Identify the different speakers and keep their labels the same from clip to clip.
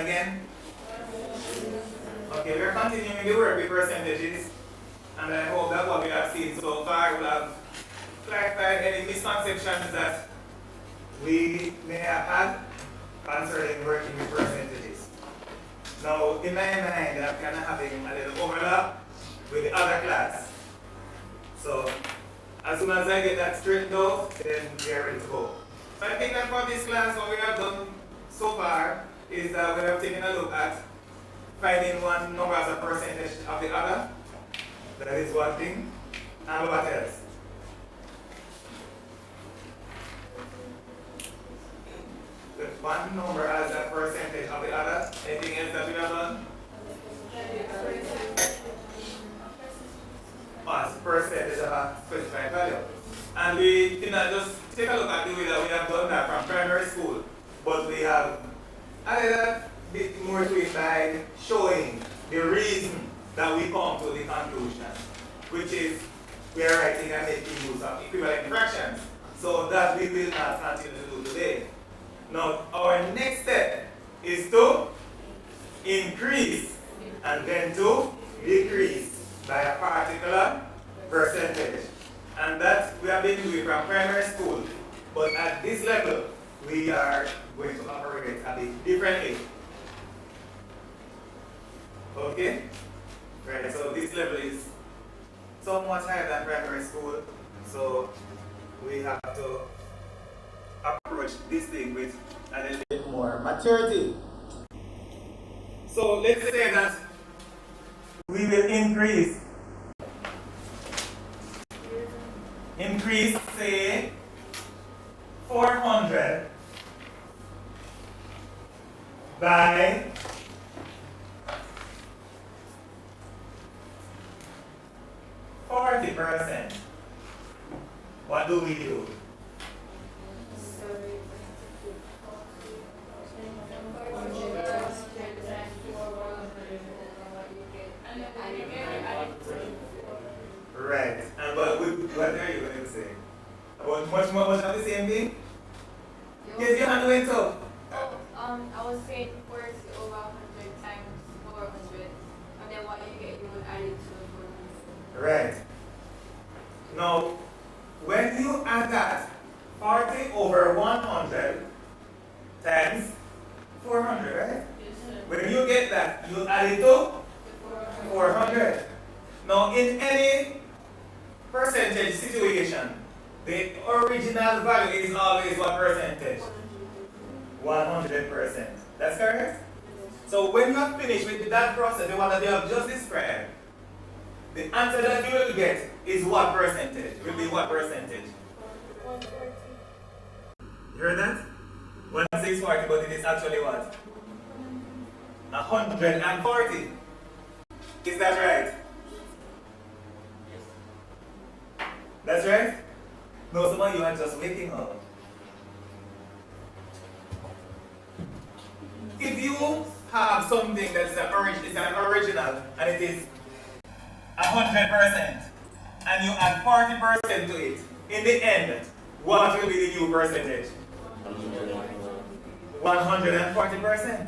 Speaker 1: again? Okay, we're continuing the work with percentages, and I hope that what we have seen so far will have clarified any misconceptions that we may have had concerning working with percentages. Now, in my mind, I'm kind of having a little overlap with the other class. So, as soon as I get that straightened out, then we are ready to go. So I think that for this class, what we have done so far is that we have taken a look at finding one number as a percentage of the other. That is one thing. And what else? One number as a percentage of the other. Anything else that we have done? As percentage of a specified value. And we did not just take a look at the way that we have done that from primary school, but we have added a bit more to it by showing the reason that we come to the conclusion, which is we are writing and making use of equivalent fractions. So that we will not continue to do today. Now, our next step is to increase and then to decrease by a particular percentage. And that we have been doing from primary school. But at this level, we are going to operate a bit differently. Okay? Right, so this level is somewhat higher than primary school. So we have to approach this thing with a little bit more maturity. So let's say that we will increase, say, 400 by 40%. What do we do? Right. And what are you going to say? About much of the same thing? Yes, your hand went up.
Speaker 2: I was saying 40 over 100 times 400, and then what you get, you would add it to 400.
Speaker 1: Right. Now, when you add that 40 over 100 times 400, right?
Speaker 2: Yes, sir.
Speaker 1: When you get that, you add it to 400. Now, in any percentage situation, the original value is always what percentage? 100%. That's correct? So when you have finished with that process, the one that you have just described, the answer that you will get is what percentage? Will be what percentage? You heard that? 1640, but it is actually what? 140. Is that right? That's right? No, some of you are just waking up. If you have something that's an original and it is 100% and you add 40% to it, in the end, what will be the new percentage? 140%.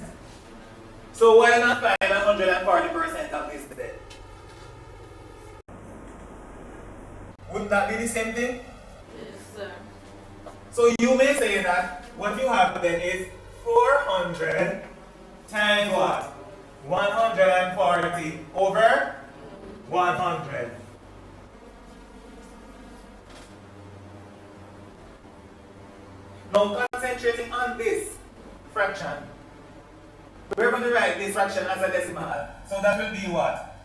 Speaker 1: So why not find 140% of this today? Wouldn't that be the same thing?
Speaker 2: Yes, sir.
Speaker 1: So you may say that what you have then is 400 times what? 140 over 100. Now concentrating on this fraction, we're going to write this fraction as a decimal. So that will be what?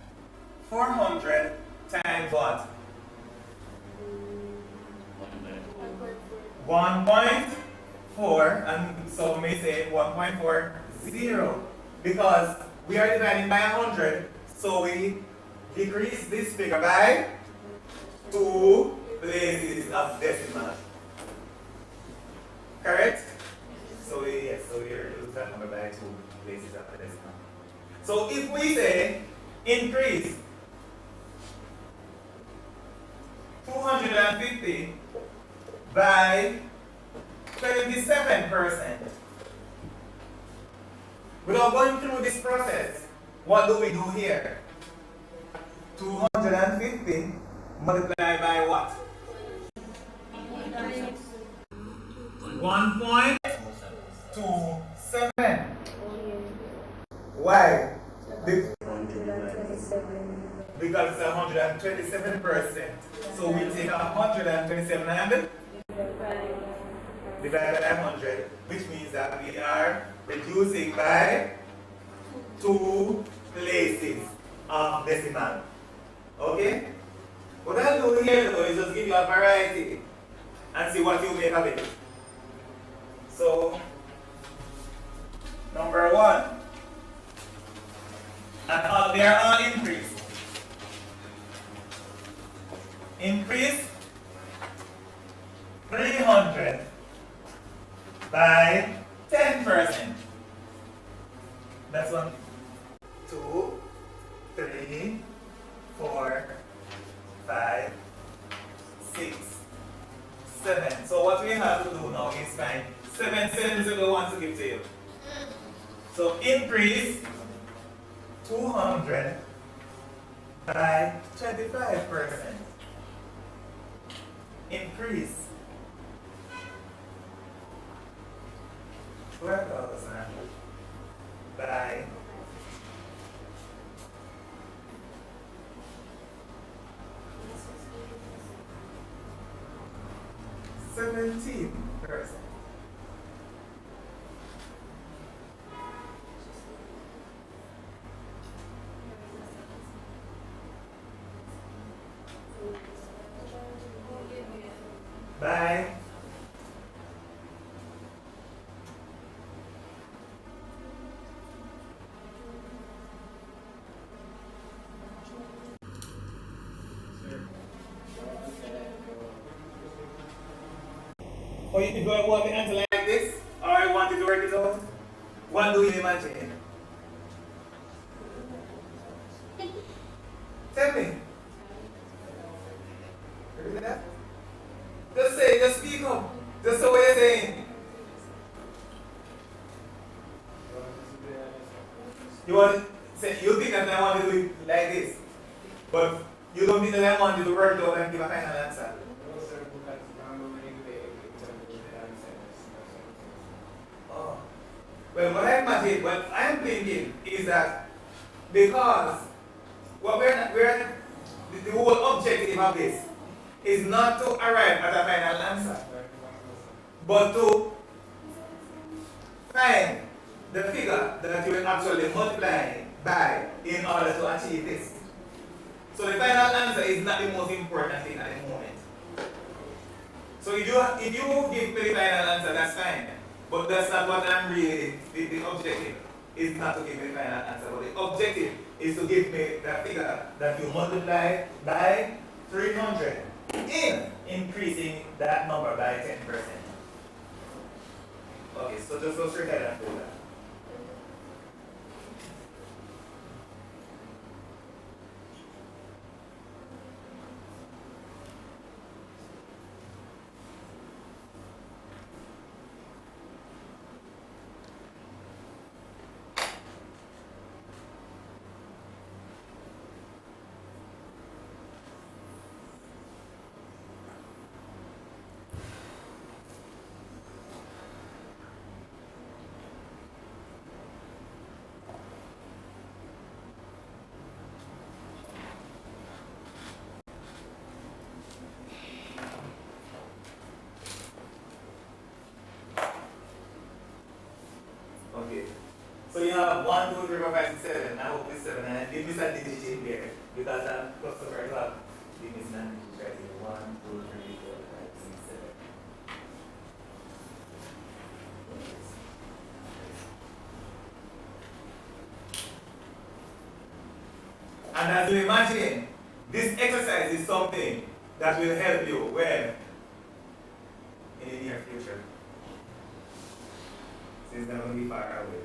Speaker 1: 400 times what? 1.4, and so we may say 1.40, because we are dividing by 100, so we decrease this figure by 2 places of decimal. Correct? So we reduce that number by 2 places of the decimal. So if we say increase 250 by 27%, Without going through this process, what do we do here? 250 multiplied by what? 1.27. Why? Because it's 127%. So we take 127 and divide by 100, which means that we are reducing by 2 places of decimal. Okay? What I'll do here though is just give you a variety and see what you make of it. So, number 1. And they are all increased. Increase 300 by 10%. That's 1, 2, 3, 4, 5, 6, 7. So what we have to do now is find 7 cents we want to give to you. So increase 200 by 25%. Increase 12,000 by 17%. By 'Or you do I want the answer like this? Or I want you to work it out? What do you imagine? Tell me. Repeat that? Just say, just speak up. Just say what you're saying. You want say you think that I want to do it like this, but you don't think that I want you to work it out and give a final answer. Oh. Well, what I imagine, what I'm thinking is that because what the whole objective of this is not to arrive at a final answer, but to find the figure that you will actually multiply by in order to achieve this. So the final answer is not the most important thing at the moment. So if you give me the final answer, that's fine. But that's not what I'm really, the objective is not to give me the final answer. But the objective is to give me that figure that you multiply by 300 in increasing that number by 10%. Okay, so just go straight ahead and do that. Okay. So you have 1, 2, 3, 4, 5, 6, 7. I hope it's 7. And give me some digits in there. Because I'm customer to have give me some digits right here. 1, 2, 3, 4, 5, 6, 7. And as you imagine, this exercise is something that will help you when in the near future. So it's not going to be far away.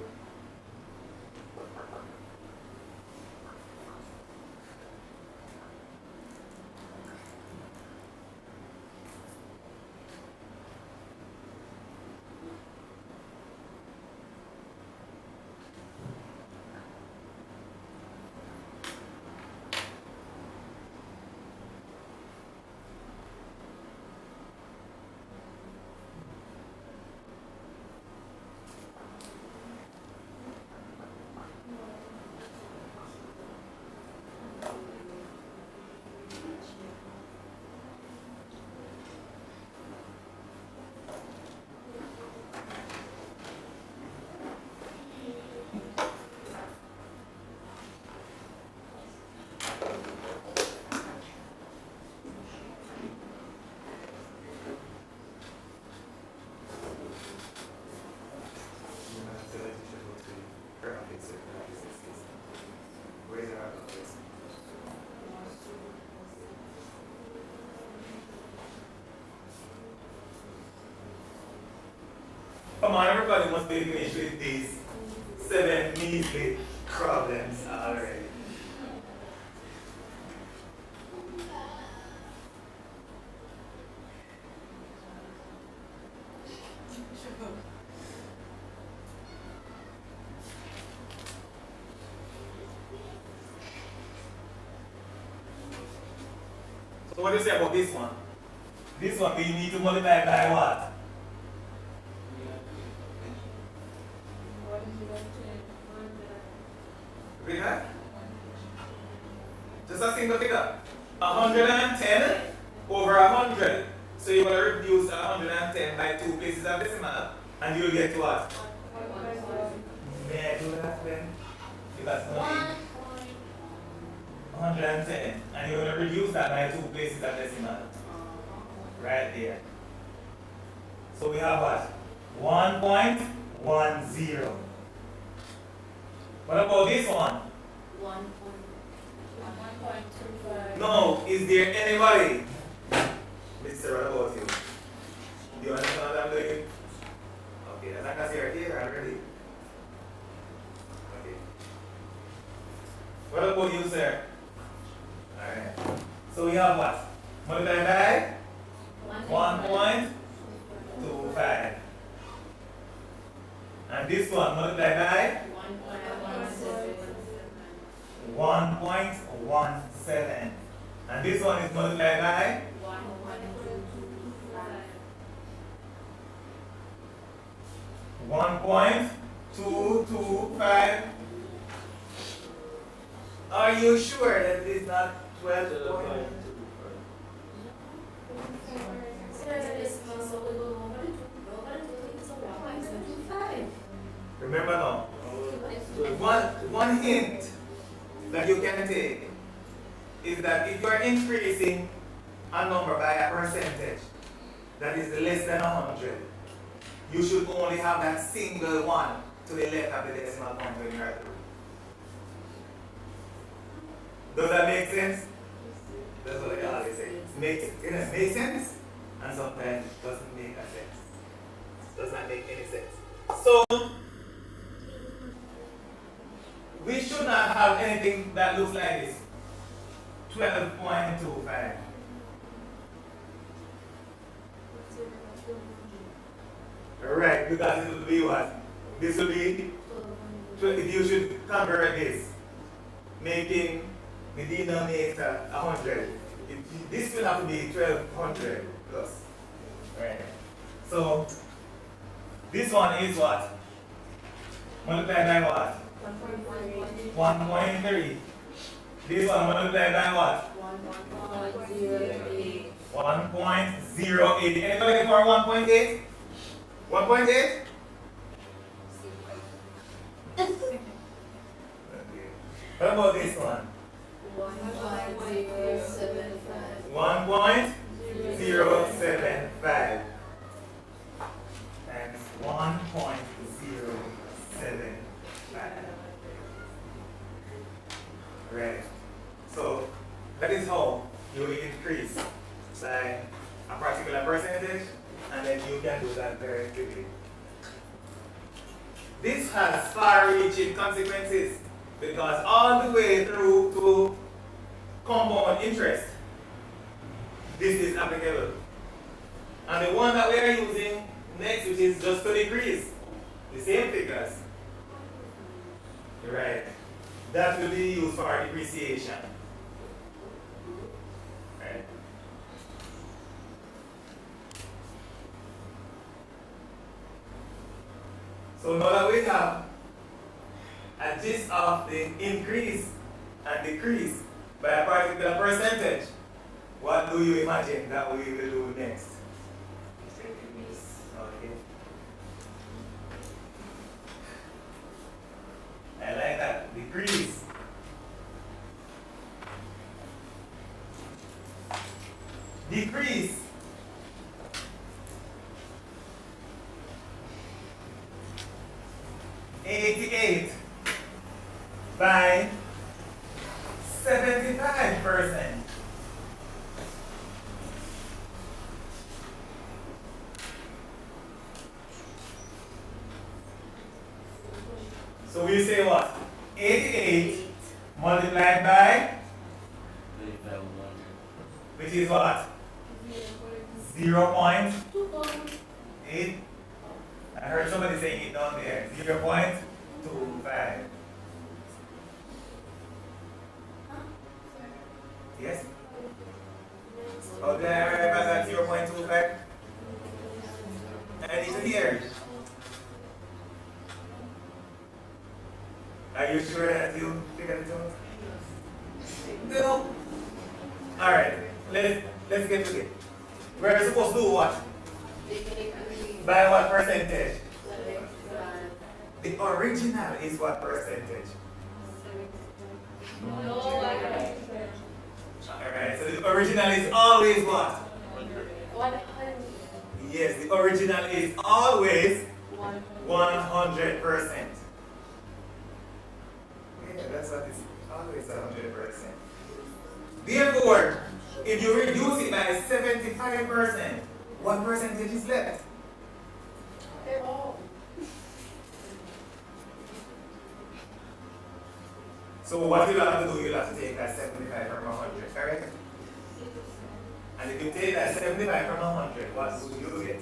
Speaker 1: Come on, everybody must be finished with these 7 measly problems already. So what do you say about this one? This one we need to multiply by what?
Speaker 2: 110.
Speaker 1: Read that? Just a single figure. 110 over 100. So you're going to reduce 110 by 2 places of decimal, and you'll get to what? May I do that then? Because 110, and you're going to reduce that by 2 places of decimal. Right there. So we have what? 1.10. What about this one?
Speaker 2: 1.25.
Speaker 1: No, is there anybody? Mr. What about you? Do you understand what I'm doing? Okay, as long as you're here already. Okay. What about you, sir? Alright. So we have what? Multiply by 1.25. And this one multiply by 1.17. And this one is multiplied by 1.225. Are you sure that it is not 12.2? Remember now, one hint that you can take is that if you are increasing a number by a percentage that is less than 100, you should only have that single one to the left of the decimal point when you are through. Does that make sense? That's what I always say. It makes sense, and sometimes it doesn't make a sense. Does not make any sense. So we should not have anything that looks like this. 12.25. Right, because it will be what? This will be, if you should convert this, making the denominator 100. This will have to be 1200 plus. Right. So this one is what? Multiplied by what? 1.3. This one multiplied by what?
Speaker 2: 1.08.
Speaker 1: 1.08. Anybody for 1.8? 1.8? Okay. What about this one?
Speaker 2: 1.075.
Speaker 1: 1.075. And 1.075. Right. So that is how you will increase by a particular percentage, and then you can do that very quickly. This has far-reaching consequences because all the way through to compound interest, this is applicable. And the one that we are using next, which is just to decrease, the same figures, right? That will be used for depreciation. Right? So now that we have a gist of the increase and decrease by a particular percentage, what do you imagine that we will do next? Okay. I like that. Decrease. Decrease. $88 by 75%. So we say what? 88 multiplied by, which is what? 0.8. I heard somebody saying it down there. 0.25. Yes? Oh, did I remember that 0.25? I need to hear it. Are you sure that you figured it out? No. Alright, let's get to it. We're supposed to do what? By what percentage? The original is what percentage? Alright, so the original is always what?
Speaker 2: 100.
Speaker 1: Yes, the original is always 100%. Yeah, that's what it's always 100%. Therefore, if you reduce it by 75%, what percentage is left? So what you'll have to do, you'll have to take that 75 from 100, correct? And if you take that 75 from 100, what would you get?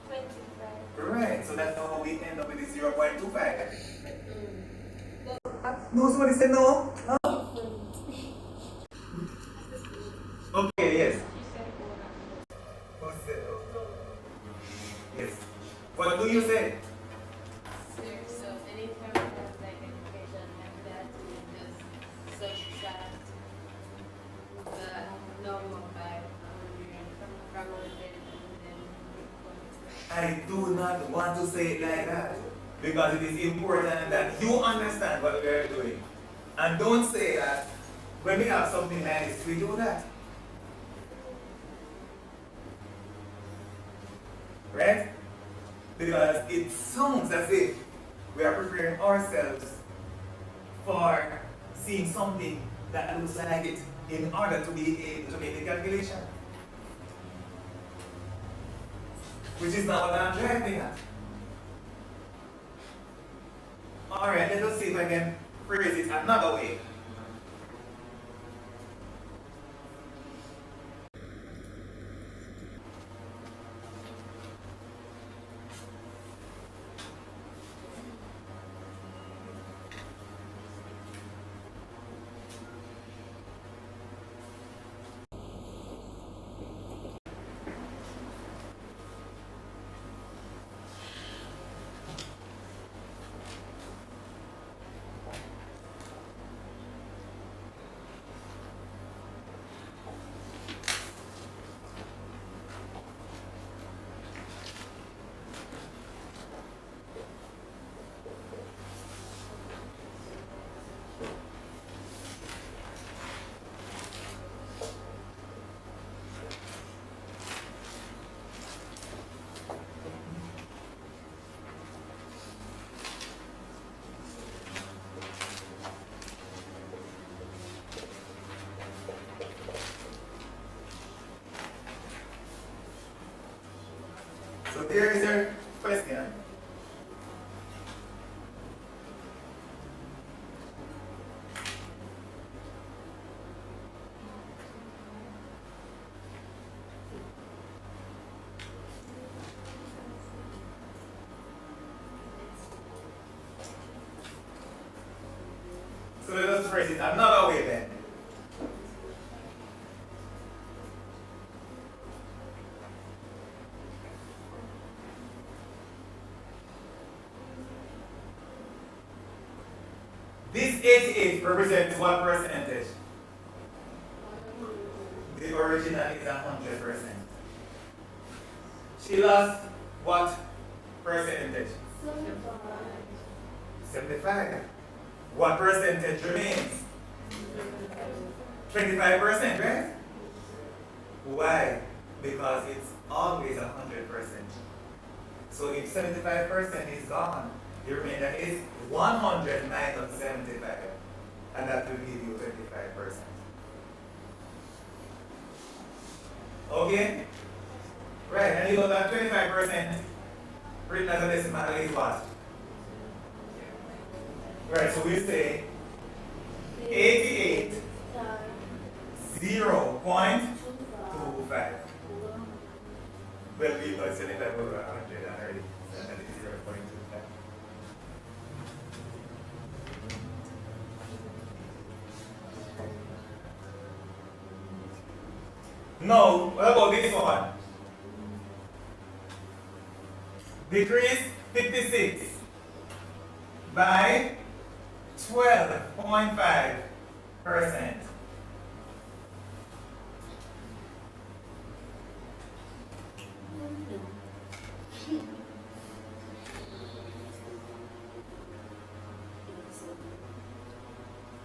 Speaker 2: 25.
Speaker 1: Right, so that's how we end up with the 0.25. No, somebody said no? No? Okay, yes. What's that? Yes. What do you say?
Speaker 2: So anytime we have like an equation like that, we just subtract the normal by 100 from 100 and then
Speaker 1: I do not want to say it like that because it is important that you understand what we are doing. And don't say that when we have something like this, we do that. Right? Because it sounds as if we are preparing ourselves for seeing something that looks like it in order to be able to make the calculation. Which is not what I'm driving at. Alright, let us see if I can phrase it another way. So there is your question. So let us phrase it another way then. This 88 represents what percentage? The original is 100%. She lost what percentage? 75. What percentage remains? 25%, right? Why? Because it's always 100%. So if 75% is gone, the remainder is 100 minus 75. And that will give you 25%. Okay? Right, and you know that 25% written as a decimal is what? Right, so we say 88 0.25. Well, we know it's anything over 100 already. And it's 0.25. No, what about this one? Decrease 56 by 12.5%.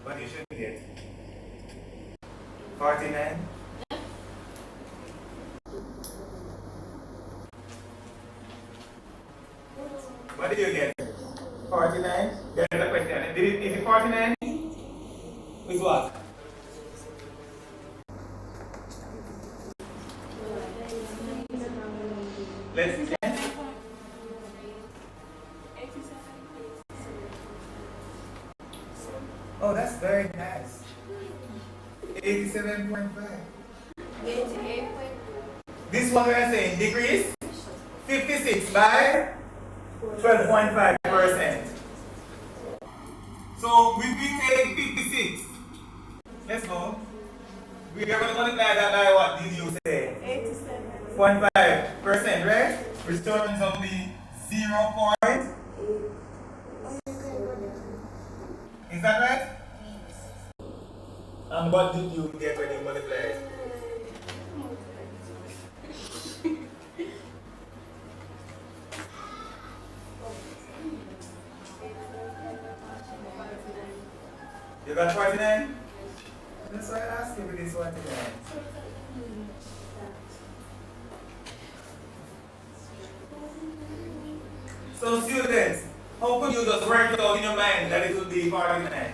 Speaker 1: What you should get? 49? What did you get? 49? There's a question. Is it 49? With what? Let's see. Oh, that's very nice. 87.5. This one we are saying decrease 56 by 12.5%. So if we take 56, let's go. We are going to multiply that by what did you say? 87.5%, right? Which turns out to be 0 point. Is that right? And what did you get when you multiplied? You got 49? That's why I asked you with this 49. So students, how could you just work it out in your mind that it would be 49?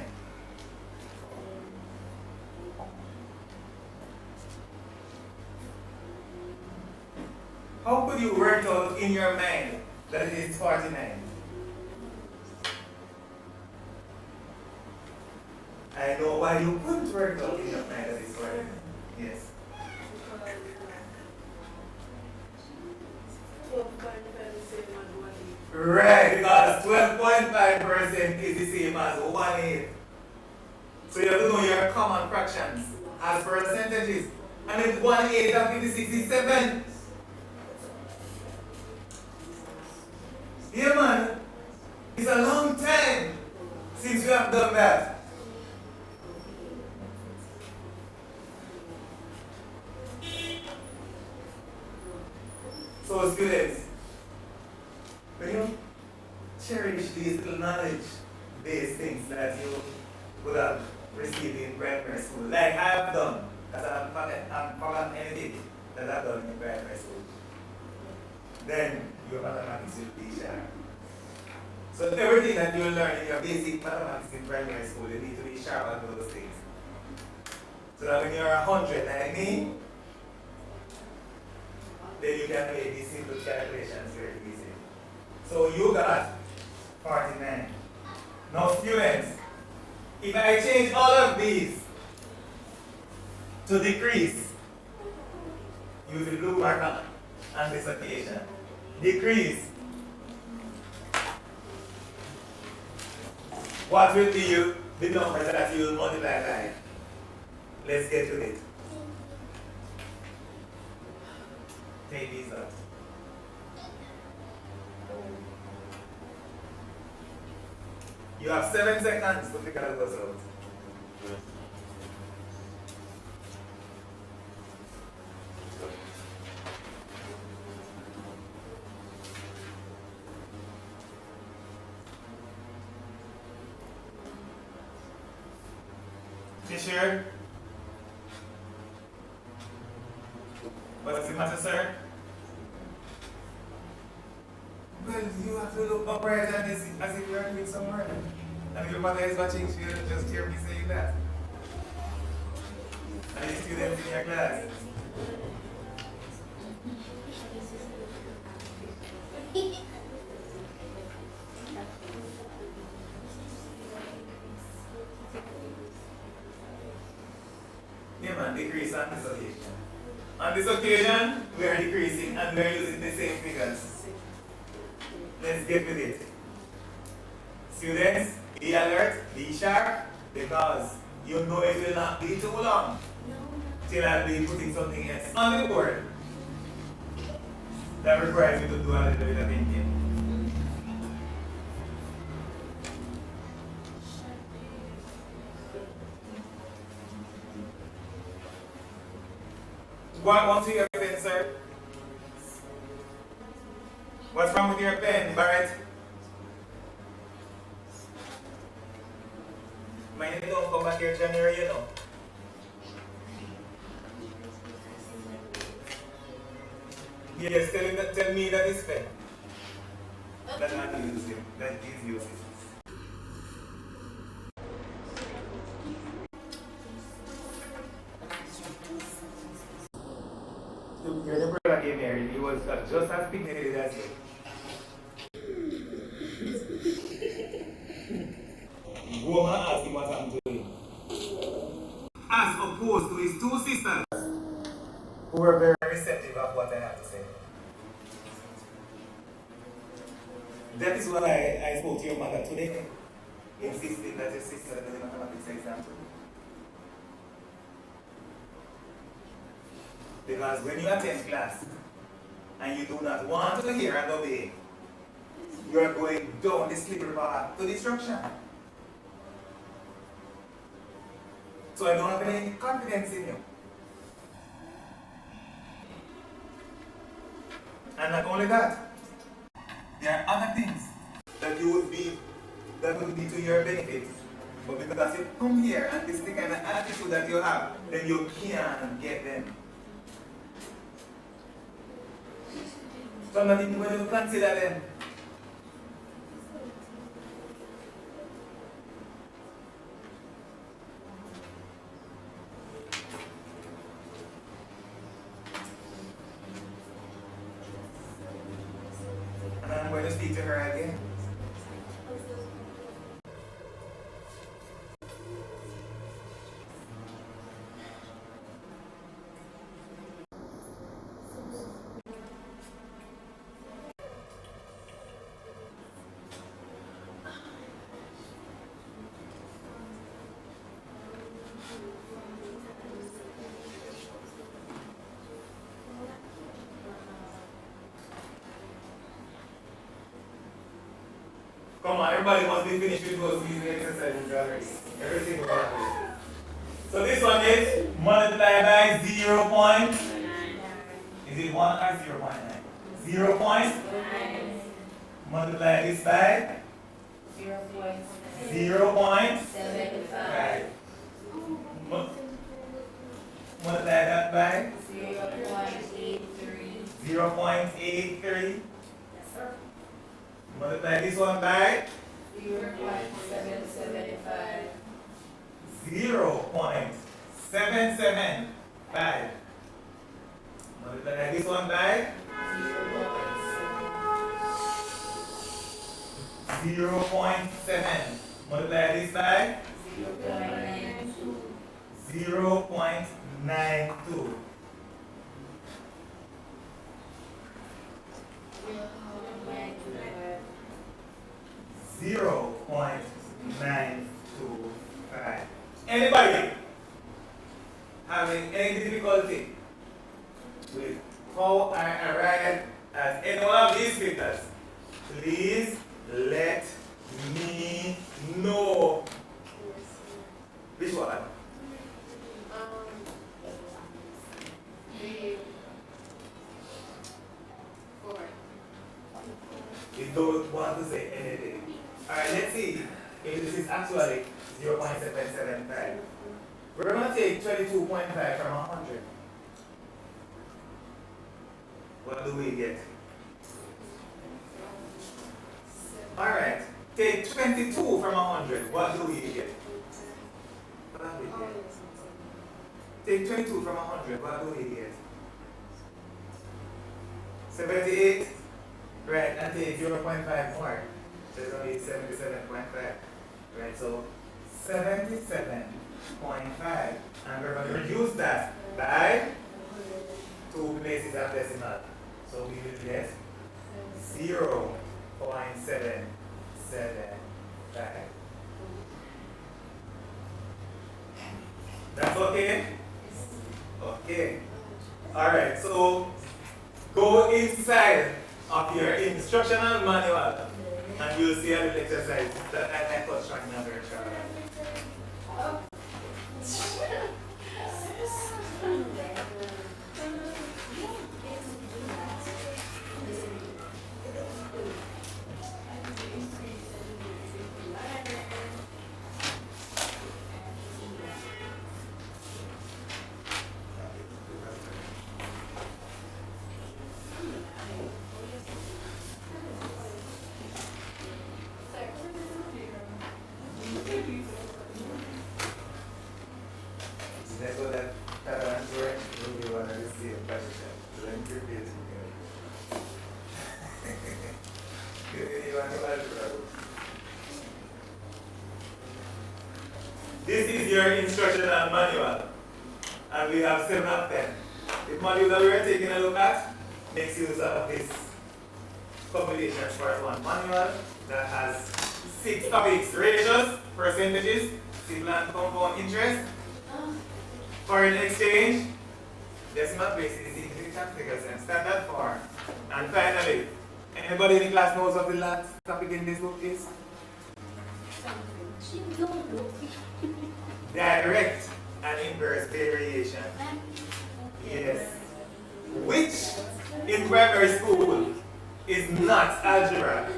Speaker 1: How could you work out in your mind that it is 49? I know why you couldn't work out in your mind that it's 49. Yes. Right, because 12.5% is the same as 1/8. So you have to know your common fractions as percentages. And if 1/8 of 56 is 7. Yeah, man. It's a long time since you have done that. So students, when you cherish these little knowledge-based things that you would have received in primary school, like I have done, because I'm forgotten anything that I've done in primary school, then your mathematics will be sharp. So everything that you learn in your basic mathematics in primary school, you need to be sharp at those things. So that when you're 100 like me, then you can make these simple calculations very easy. So you got 49. Now students, if I change all of these to decrease, use the blue marker on this occasion. Decrease. What will be the number that you will multiply by? Let's get to it. Take these out. You have 7 seconds to figure those out. You sure? What's the matter, sir? Well, you have to look upright at this as if you are doing some work. And if your mother is watching, she'll just hear me saying that. And the students in your class. and decrease on this occasion. On this occasion, we are decreasing and we are using the same figures. Let's get with it. Students, be alert, be sharp, because you know it will not be too long till I'll be putting something else on the board that requires you to do a little bit of thinking. What wrong with your pen, sir? What's wrong with your pen, Barrett? Mine don't come back here January, you know. Yes, tell me that is pen. That's not using. That is using. Your brother came here, he was just as pigmented as you. Go and ask him what happened to him. As opposed to his two sisters, who were very receptive of what I have to say. That is why I spoke to your mother today, insisting that your sister does not have this exam. Because when you attend class and you do not want to hear and obey, you are going down the slippery path to destruction. So I don't have any confidence in you. And not only that, there are other things that would be to your benefit. But because you come here and this is the kind of attitude that you have, then you can't get them. So I'm not even going to consider them. And I'm going to speak to her again. Come on, everybody must be finished with those easy exercises already. Everything about it. So this one is multiply by 0 point. Is it 1 or 0.9? 0 point. Multiply this by 0.75. Multiply that by 0.83. Multiply this one by
Speaker 2: 0.775.
Speaker 1: 0.775. Multiply this one by 0.7. Multiply this by 0.92. 0.925. Anybody having any difficulty with how I arrived at any one of these figures, please let me know. Which one? You don't want to say anything. Alright, let's see if this is actually 0.775. We're going to take 22.5 from 100. What do we get? Alright, take 22 from 100. What do we get? What do we get? Take 22 from 100. What do we get? 78. Right, and take 0.5 more. So it's going to be 77.5. Right, so 77 0.5. And we're going to reduce that by 2 places of decimal. So we will get 0.775. That's okay? Okay. Alright, so go inside of your instructional manual and you'll see a little exercise that I touched on in a very short while. That's what that answer will be one of the same question. Let me repeat it again. You want to algebra? This is your instructional manual, and we have 7 of them. The module that we are taking a look at makes use of this combinations part 1 manual that has 6 topics: ratios, percentages, simple and compound interest, foreign exchange, decimal places, significant figures, and standard form. And finally, anybody in the class knows what the last topic in this book is? Direct and inverse variation. Yes. Which in primary school is not algebra.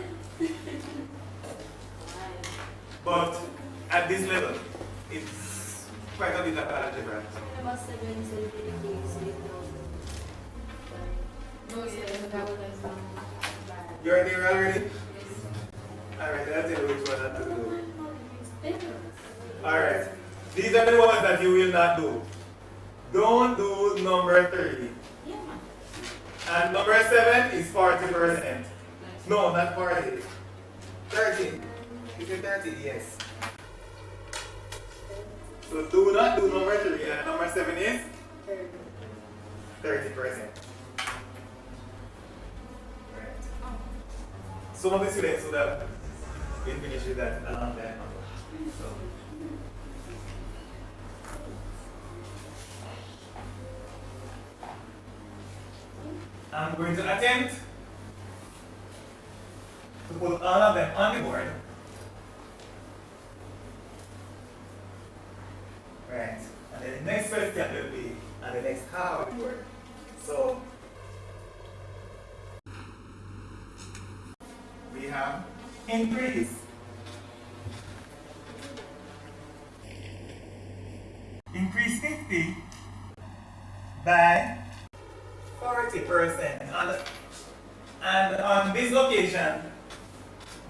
Speaker 1: But at this level, it's quite a bit of algebra. You're there already? Alright, I'll tell you which one not to do. Alright, these are the ones that you will not do. Don't do number 30. And number 7 is 40%. No, not 40. 30. Is it 30? Yes. So do not do number 3, and number 7 is 30%. Right. Some of the students would have been finished with that a long time ago. So. I'm going to attempt to put all of them on the board. Right. And then the next question will be on the next half of the board. So we have increase. Increase 50 by 40%. And on this location,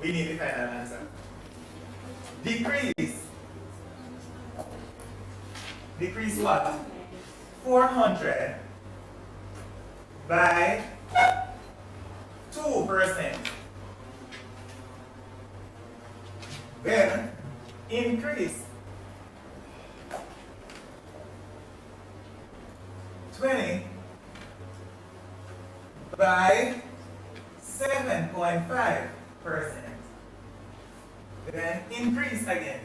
Speaker 1: we need the final answer. Decrease. Decrease what? 400 by 2%. Then increase 20 by 7.5%. Then increase again.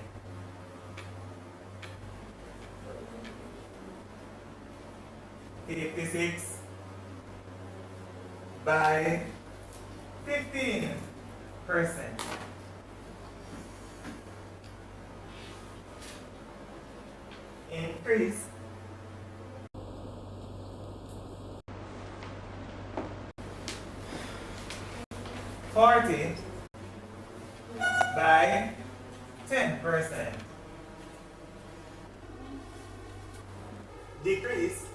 Speaker 1: $56 by 15%. Increase 40 by 10%. Decrease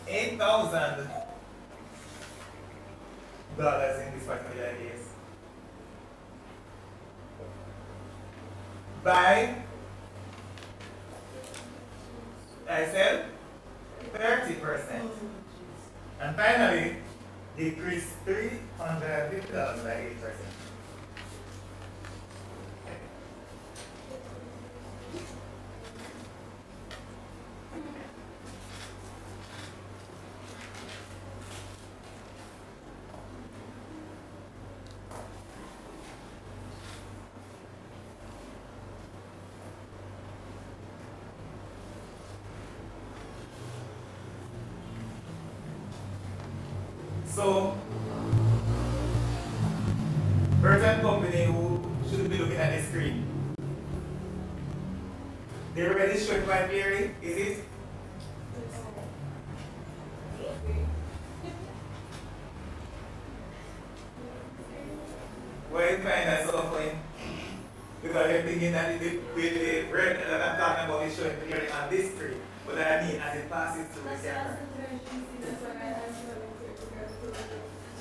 Speaker 1: $8,000 in this particular case by, I said, 30%. And finally, decrease $350 by 8%. So, Burton Company who should be looking at the screen. They already showing quite clearly, is it? Why you find that so funny? Because you're thinking that the red that I'm talking about is showing clearly on this screen. But I mean as it passes through the camera.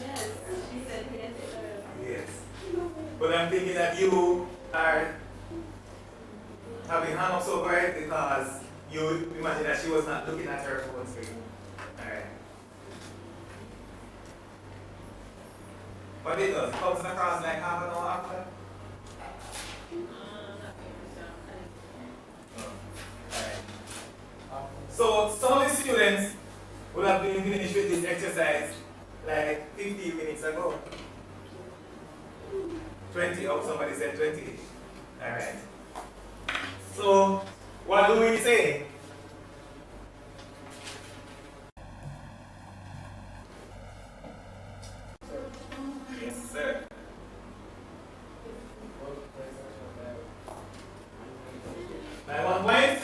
Speaker 2: Yes, she said yes.
Speaker 1: Yes. But I'm thinking that you are having hung up so bright because you imagine that she was not looking at her phone screen. Alright. But it does. It comes across like half an hour after. Alright. So some of the students would have been finished with this exercise like 15 minutes ago. 20, oh somebody said 20. Alright. So what do we say? Yes, sir. By 1 point,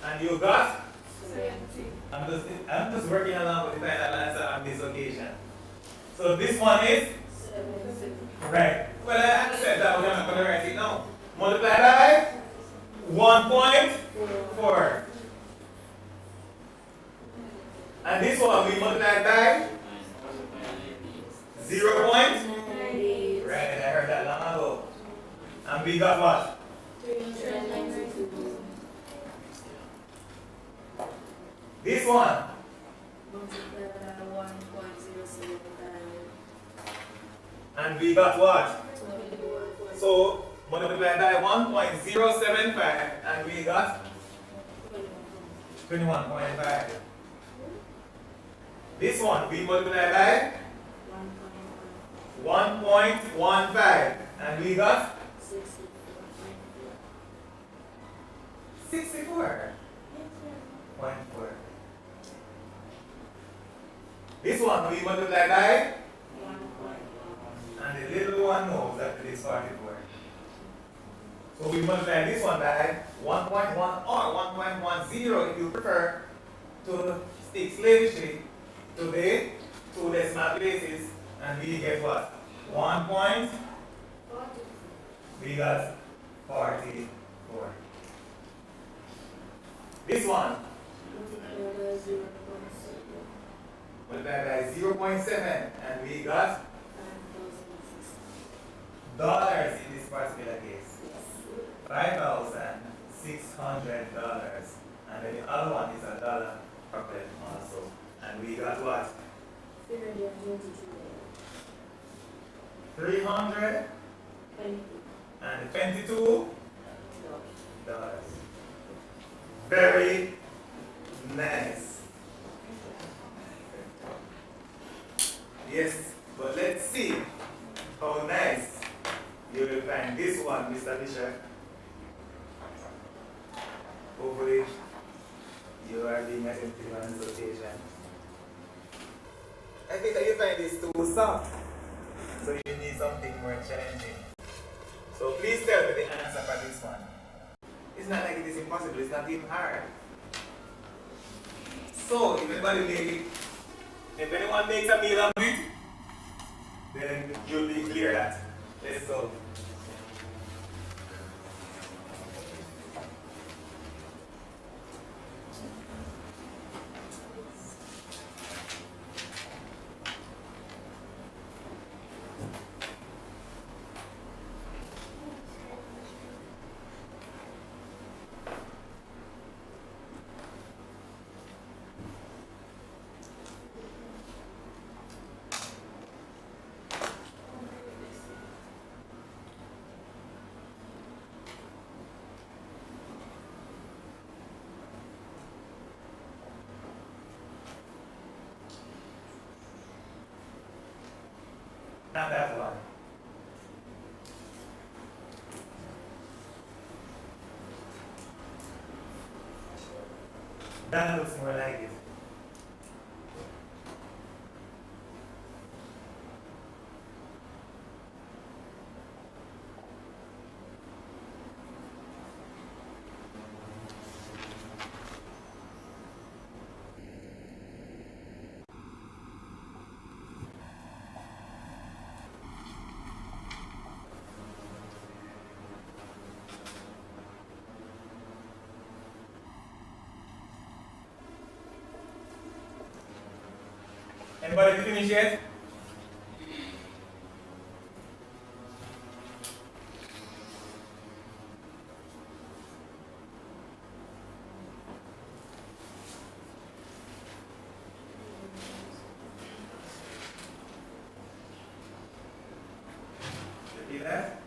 Speaker 1: and you got? I'm just working along with the final answer on this occasion. So this one is? Right. Well, I accept that, but I'm not going to write it now. Multiply by 1.4. And this one we multiply by 0. Right, I heard that long ago. And we got what? This one. And we got what? So multiply by 1.075 and we got 21.5. This one we multiply by 1.15 and we got 64.4. This one we multiply by, and the little one knows that it is 44. So we multiply this one by 1.1 or 1.10 if you prefer to stick slavishly to the two decimal places, and we get what? 1 point. We got 44. This one multiply by 0.7 and we got dollars in this particular case. $5,600. And then the other one is a dollar per plate also. And we got what? 322 dollars. Very nice. Yes, but let's see how nice you will find this one, Mr. Bishop. Hopefully, you are being attentive on this occasion. I think that you find this too soft, so you need something more challenging. So please tell me the answer for this one. It's not like it is impossible, it's not even hard. So, if anyone makes a meal of it, then you'll be clear that. Let's go. Not that one. That looks more like it. finish yet? Repeat that.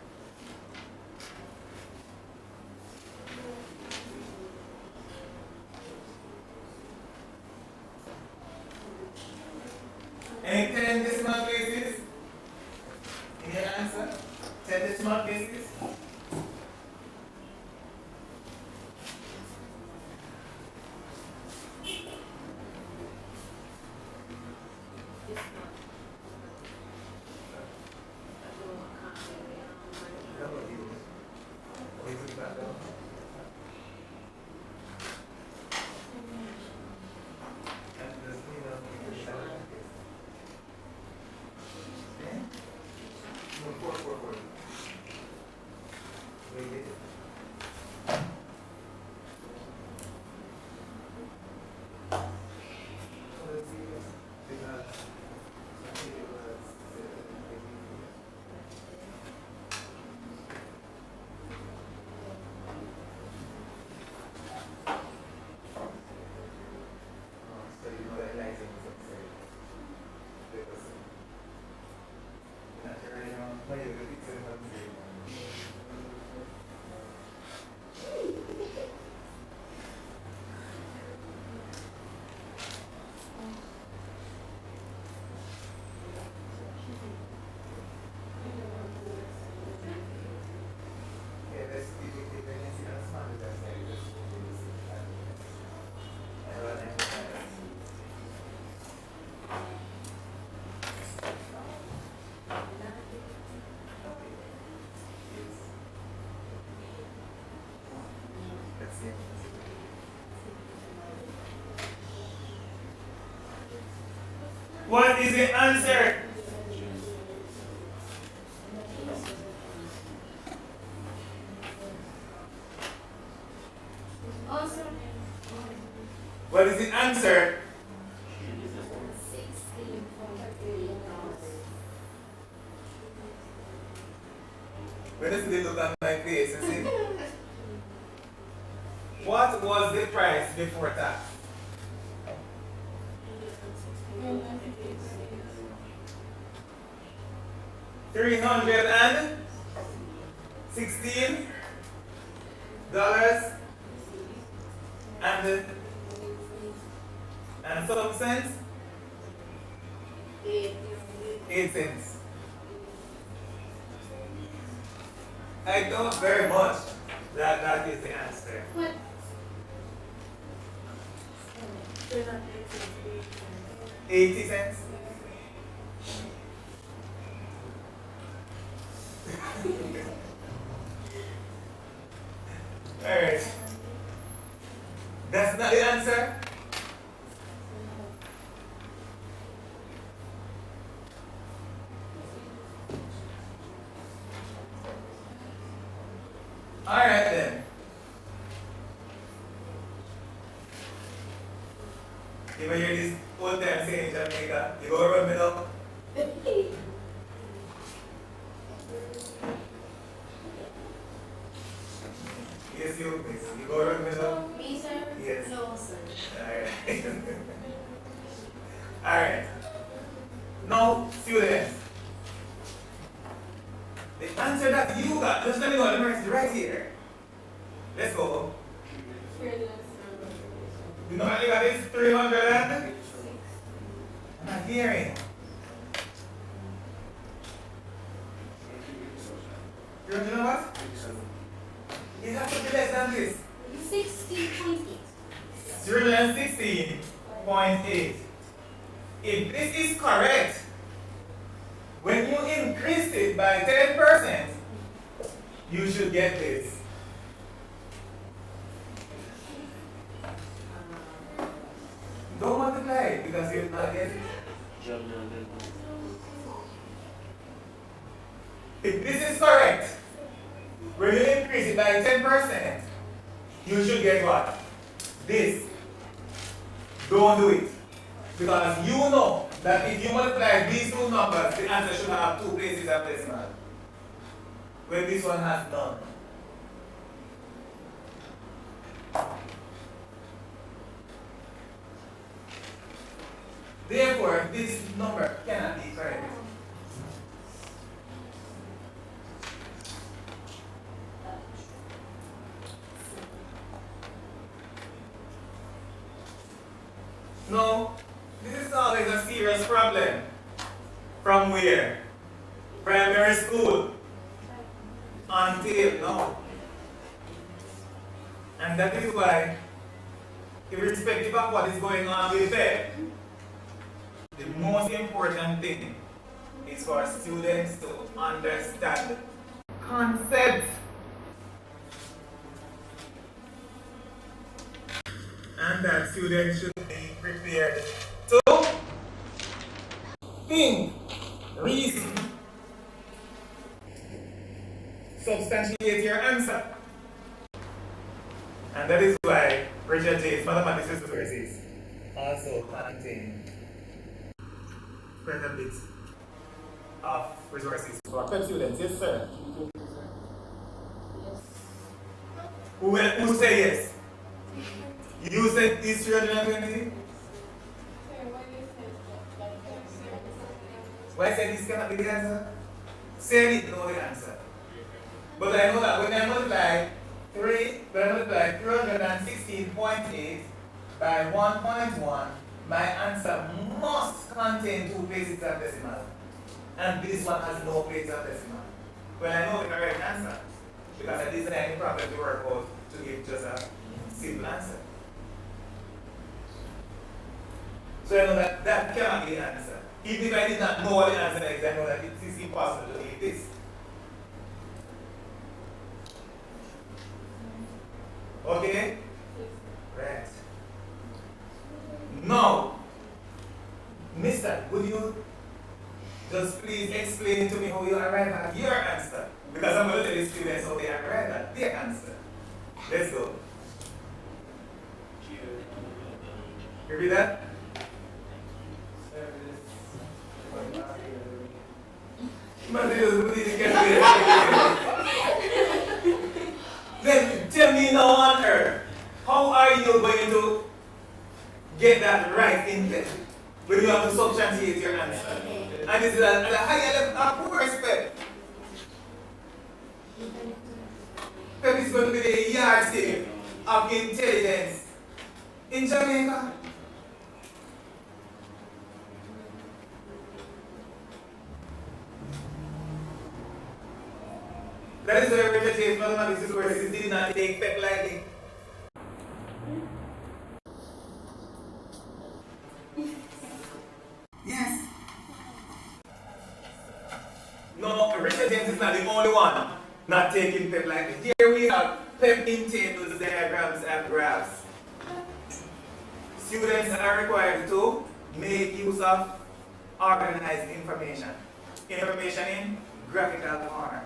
Speaker 1: Any 10 decimal places in your answer? 10 decimal places?
Speaker 2: It's not. I don't know, I can't really,
Speaker 1: What is the answer?
Speaker 2: Also,
Speaker 1: What is the answer?
Speaker 2: 16.3
Speaker 1: When does they look at my face and say, what was the price before tax? $316 and some cents, 8 cents. I doubt very much that that is the answer.
Speaker 2: What?
Speaker 1: 80 cents. Alright. That's not the answer? Alright then. You ever hear this old time saying in Jamaica, you go run me down? Yes, you, miss. You go run me down?
Speaker 2: Me, sir?
Speaker 1: Yes.
Speaker 2: No, sir.
Speaker 1: Alright. Alright. Now, students. The answer that you got, just let me know the rest right here. Let's go. You know what you got is 300 and? I'm not hearing. You know what? It has to be less than this.
Speaker 2: 16.8.
Speaker 1: 316.8. If this is correct, when you increase it by 10%, you should get this. Don't multiply it because you're not getting it. If this is correct, when you increase it by 10%, you should get what? This. Don't do it. Because you know that if you multiply these two numbers, the answer should have two places of decimal. When this one has none. Therefore, this number cannot be correct. No, this is always a serious problem. From where? Primary school. Until now. And that is why, irrespective of what is going on with them, the most important thing is for students to understand concepts. And that students should be prepared to think, reason, substantiate your answer. And that is why Richard J's mathematics resources also contain quite a bit of resources for prep students. Yes, sir.
Speaker 2: Yes.
Speaker 1: Who say yes? You said it's 320? Why say this cannot be the answer? Say it, know the answer. But I know that when I multiply 316.8 by 1.1, my answer must contain two places of decimal. And this one has no place of decimal. Well, I know the correct answer because I designed the problem to work out to give just a simple answer. So I know that that cannot be the answer. Even if I did not know what the answer is, I know that it is impossible to leave this. Okay? Right. Now, Mister, would you just please explain to me how you arrive at your answer? Because I'm going to tell the students how they arrive at their answer. Let's go. Repeat that? Then tell me now on earth, how are you going to get that right in there? When you have to substantiate your answer. And this is at a higher level of respect. That is going to be the yardstick of intelligence in Jamaica. That is why Richard J's mathematics resources did not take effect lightly. Yes. No, Richard James is not the only one not taking PEP lightly. Here we have PEP in tables, diagrams, and graphs. Students are required to make use of organized information. Information in graphical form.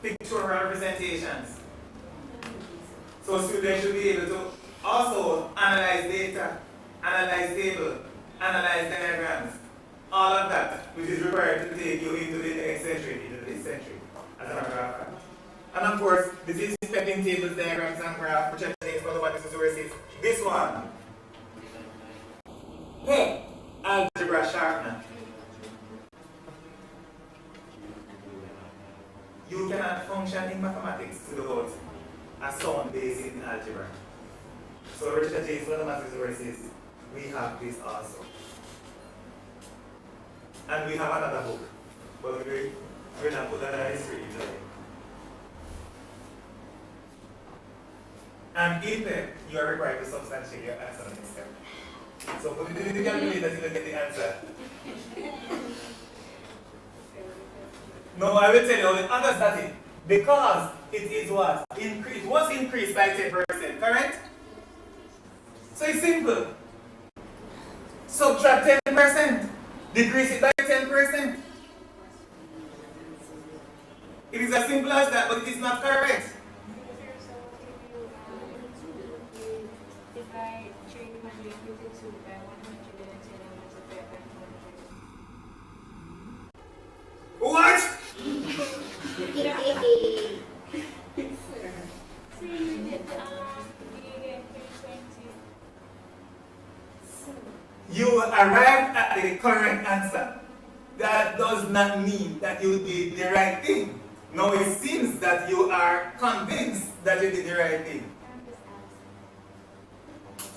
Speaker 1: Pictorial representations. So students should be able to also analyze data, analyze tables, analyze diagrams, all of that, which is required to take you into the next century, into this century, as a matter of fact. And of course, this is stepping tables, diagrams, and graphs, which are things for the one resources. This one, PEP, algebra sharpener. You cannot function in mathematics without a sound base in algebra. So Richard J's mathematics resources, we have this also. And we have another book, but we're not put that in history today. And in there, you are required to substantiate your answer next step. So put it in the calculator to get the answer. No, I will tell you, understand it. Because it is what? Increased. Was increased by 10%, correct? So it's simple. Subtract 10%. Decrease it by 10%. It is as simple as that, but it is not correct.
Speaker 2: If I 352 by 110 and multiply by
Speaker 1: arrive at the correct answer, that does not mean that you did the right thing. Now it seems that you are convinced that you did the right thing.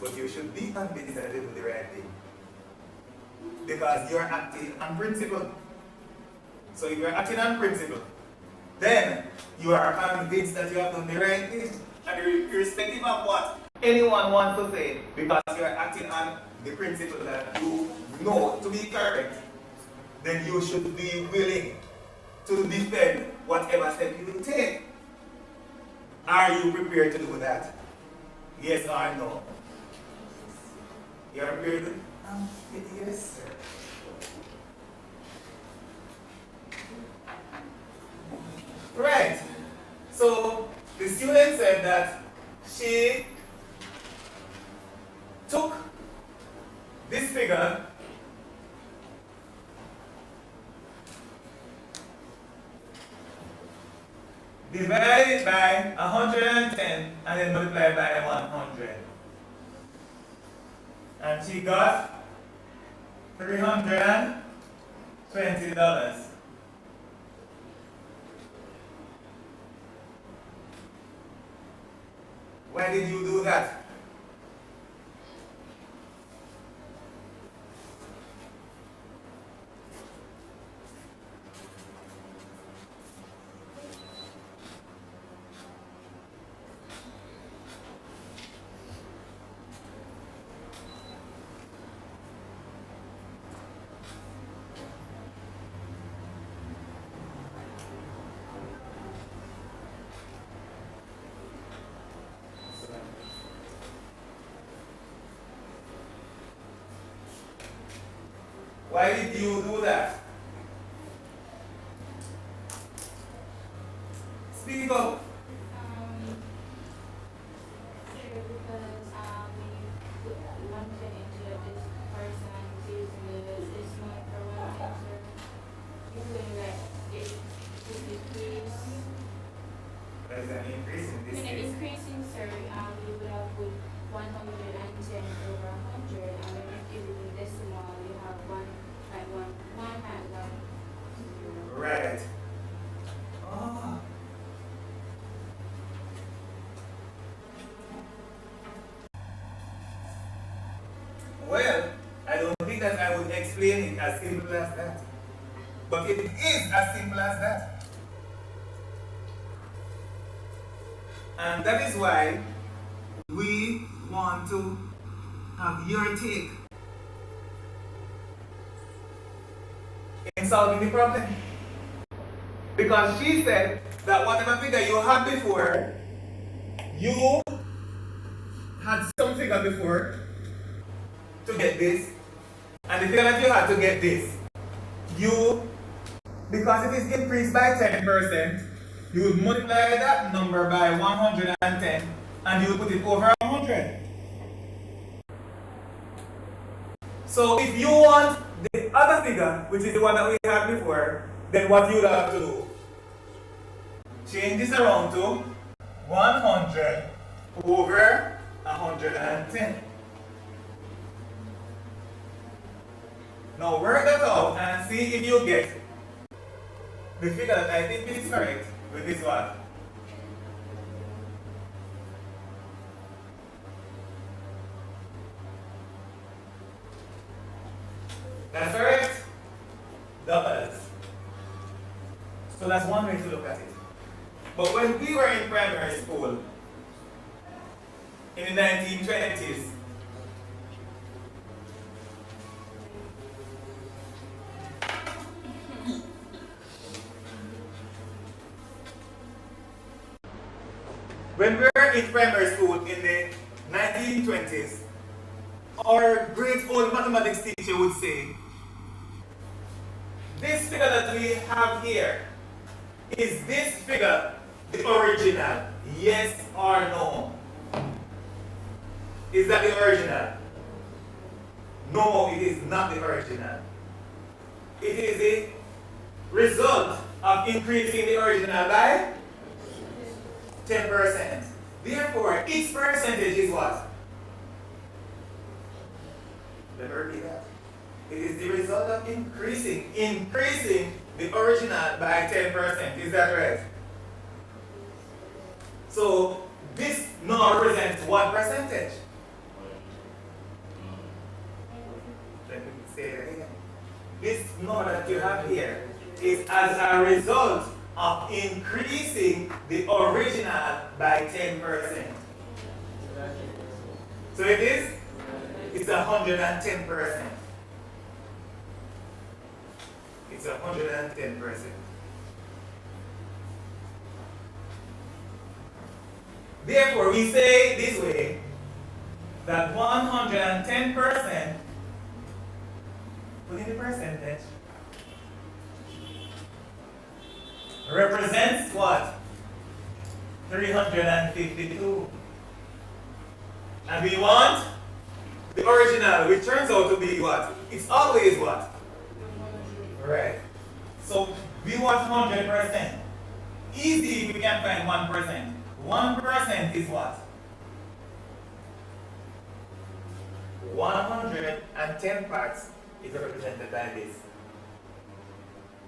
Speaker 1: But you should be convinced that you did the right thing. Because you're acting on principle. So if you're acting on principle, then you are convinced that you have done the right thing. And irrespective of what anyone wants to say, because you are acting on the principle that you know to be correct, then you should be willing to defend whatever step you will take. Are you prepared to do that? Yes or no? You are prepared to? Yes, sir. Right. So the student said that she took this figure divided by 110 and then multiplied by 100. And she got $320. Why did you do that? Why did you do that? Speak up.
Speaker 2: Because we put 110 into this person's business, it's not for one answer. You can like it to decrease.
Speaker 1: There's an increase in this
Speaker 2: In an
Speaker 1: case.
Speaker 2: increasing survey, we would have put 110 over 100, and when you give it in decimal, you have one hand up.
Speaker 1: Right. Oh. Well, I don't think that I would explain it as simple as that. But it is as simple as that. And that is why we want to have your take in solving the problem. Because she said that whatever figure you had before, you had some figure before to get this, and the figure that you had to get this, because it is increased by 10%, you would multiply that number by 110 and you would put it over 100. So if you want the other figure, which is the one that we had before, then what you would have to do, change this around to 100 over 110. Now work that out and see if you get the figure that I think is correct with this one. That's correct? Doubles. So that's one way to look at it. But when we were in primary school, in the 1920s, when we were in primary school in the 1920s, our great old mathematics teacher would say, this figure that we have here, is this figure the original? Yes or no? Is that the original? No, it is not the original. It is the result of increasing the original by 10%. Therefore, each percentage is what? Let me repeat that. It is the result of increasing the original by 10%. Is that right? So this now represents what percentage? Let me say that again. This number that you have here is as a result of increasing the original by 10%. So it is? It's 110%. It's 110%. Therefore, we say this way that 110%, put in the percentage, represents what? 352. And we want the original, which turns out to be what? It's always what? Right. So we want 100%. Easy if we can find 1%. 1% is what? 110 parts is represented by this.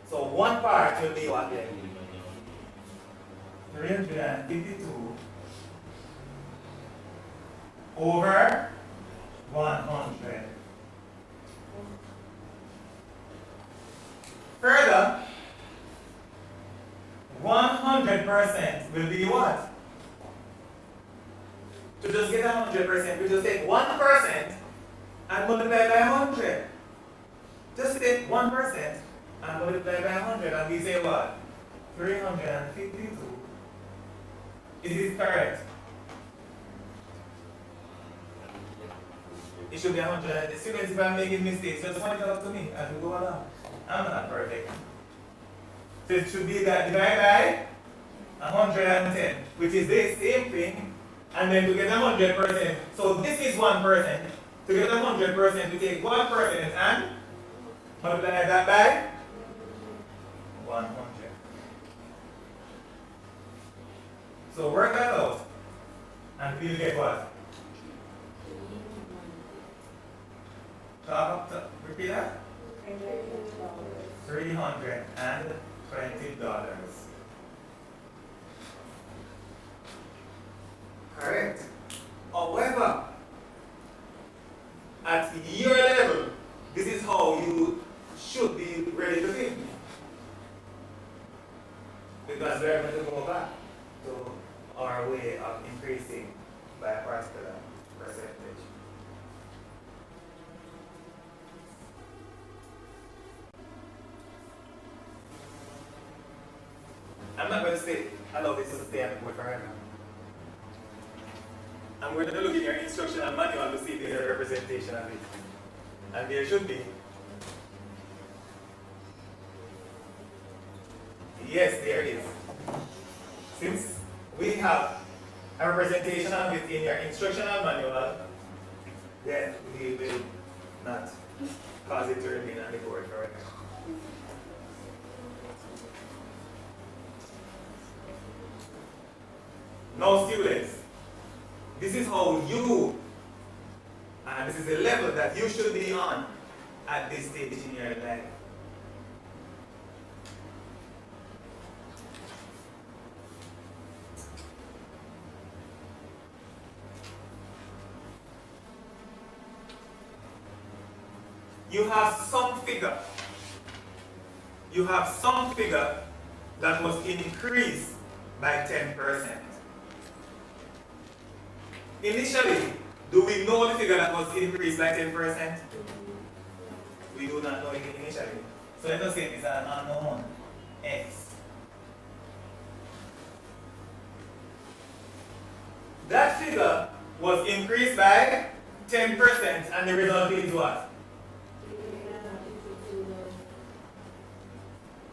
Speaker 1: So one part will be what then? 352 over 100. Further, 100% will be what? To just get 100%, we just take 1% and multiply by 100. Just take 1% and multiply by 100, and we say what? 352. Is this correct? It should be 100. Students, if I'm making mistakes, just point it out to me as we go along. I'm not perfect. So it should be that divided by 110, which is the same thing. And then to get 100%, so this is 1%. To get 100%, we take 1% and multiply that by 100. So work that out, and we'll get what? Repeat that? $320. Correct. However, at your level, this is how you should be ready to think. Because we're going to go back to our way of increasing by a particular percentage. I'm not going to allow this to stay on the board for right now. I'm going to look in your instructional manual to see if there's a representation of it. And there should be. Yes, there is. Since we have a representation of it in your instructional manual, then we will not cause it to remain on the board for right now. Now students, this is how you, and this is the level that you should be on at this stage in your life. You have some figure. You have some figure that was increased by 10%. Initially, do we know the figure that was increased by 10%? We do not know it initially. So let us say it's an unknown x. That figure was increased by 10%, and the result is what?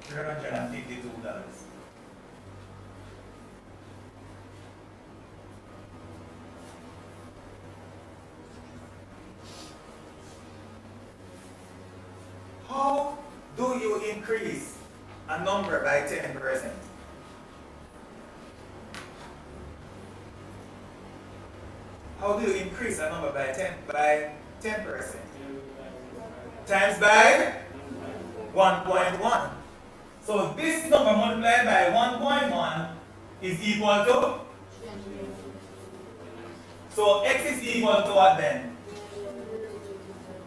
Speaker 1: $352. How do you increase a number by 10%? How do you increase a number by 10%? times by 1.1. So this number multiplied by 1.1 is equal to, so x is equal to what then?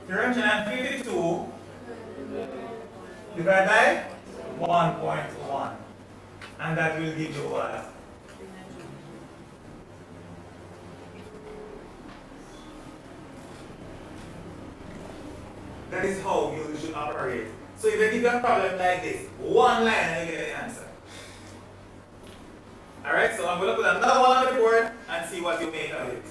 Speaker 1: 352 divided by 1.1. And that will give you what? That is how you should operate. So if I give you a problem like this, one line and you get the answer. Alright, so I'm going to put another one on the board and see what you make of it.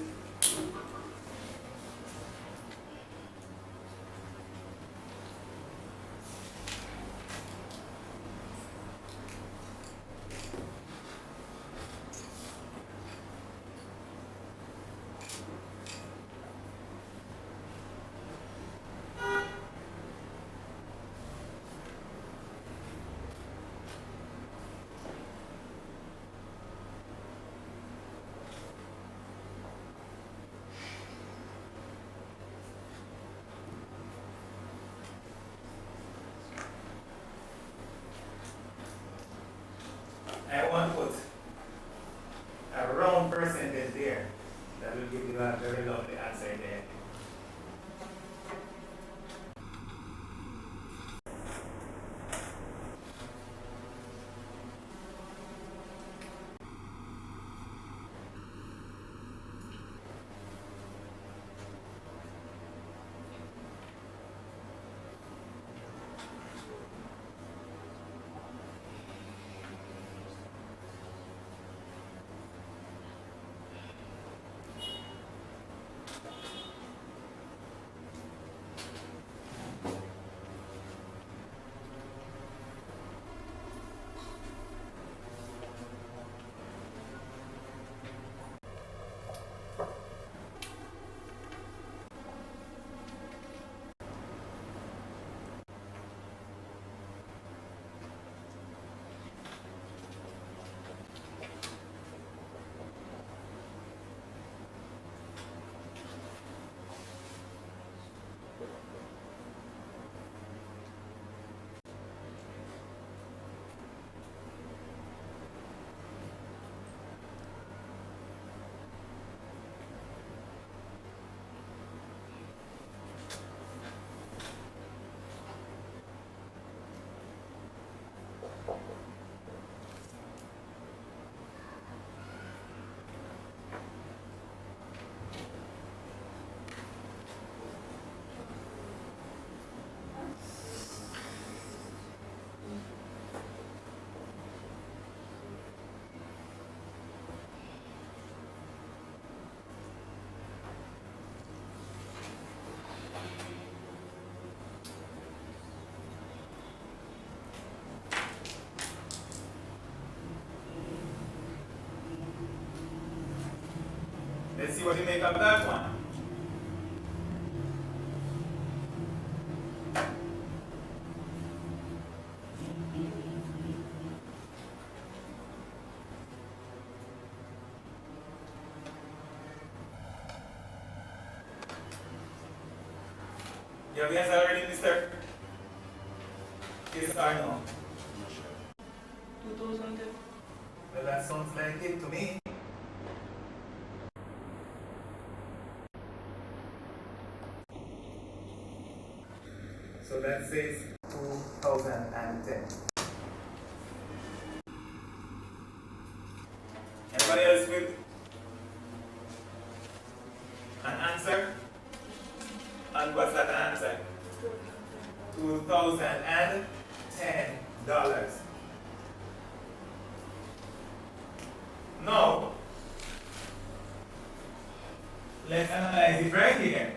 Speaker 1: I want to put a round percentage there. That will give you a very lovely answer there. Let's see what you make of that one. You have the answer already, mister? Yes or no?
Speaker 3: 2010.
Speaker 1: Well, that sounds like it to me. So that says 2010. Anybody else with an answer? And what's that answer? $2010. No. Let's analyze it right here.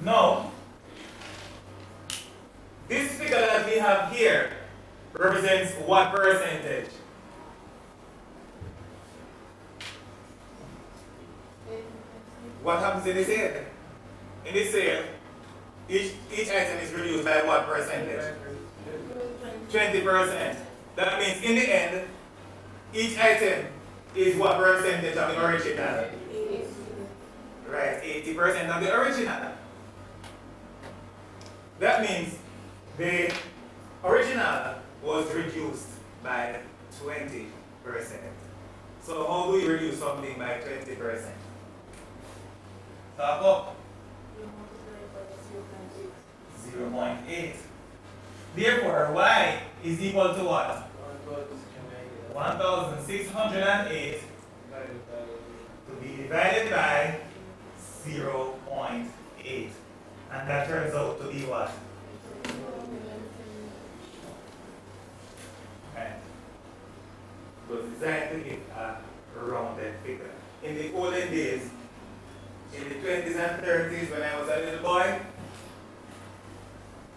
Speaker 1: No. This figure that we have here represents what percentage? what happens in the sale? In the sale, each item is reduced by what percentage? 20%. That means in the end, each item is what percentage of the original? Right, 80% of the original. That means the original was reduced by 20%. So how do you reduce something by 20%? Top up. 0.8. Therefore, y is equal to what? 1,608 to be divided by 0.8. And that turns out to be what? Okay. It was designed to give a rounded figure. In the olden days, in the 20s and 30s, when I was a little boy,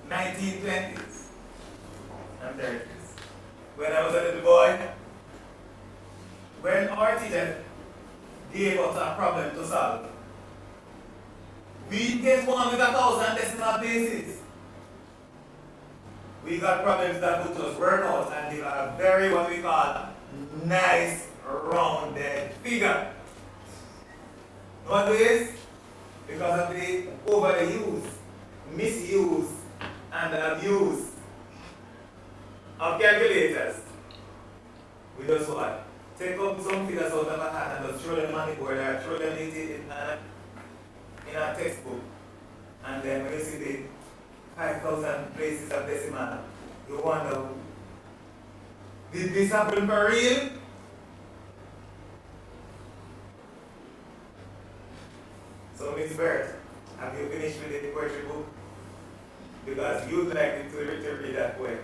Speaker 1: 1920s and 30s, when I was a little boy, when our teacher gave us a problem to solve, we get one with 1,000 decimal places. We got problems that would just work out and give a very, what we call, nice rounded figure. What is? Because of the overuse, misuse, and abuse of calculators. We just what? Take up some figures out of a hat and just throw them on the board or throw them in a textbook. And then when you see the 5,000 places of decimal, you wonder, did this happen for real? So Miss Bert, have you finished with the poetry book? Because you'd like it to read that poem.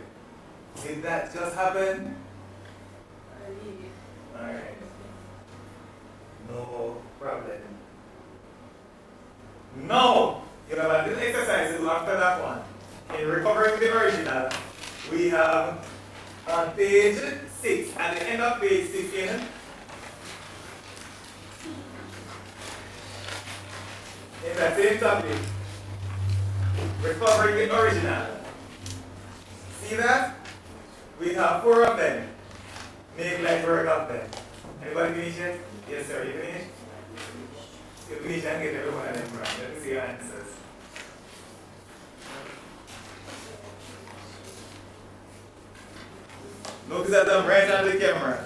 Speaker 1: Did that just happen? Alright. No problem. No! You have a little exercise to do after that one. In recovering the original, we have on page 6, at the end of page 16, in that same topic, recovering the original. See that? We have 4 of them. Make light work of them. Anybody finish it? Yes, sir. You finished? You finish and get every one of them right. Let me see your answers. Look at them right on the camera.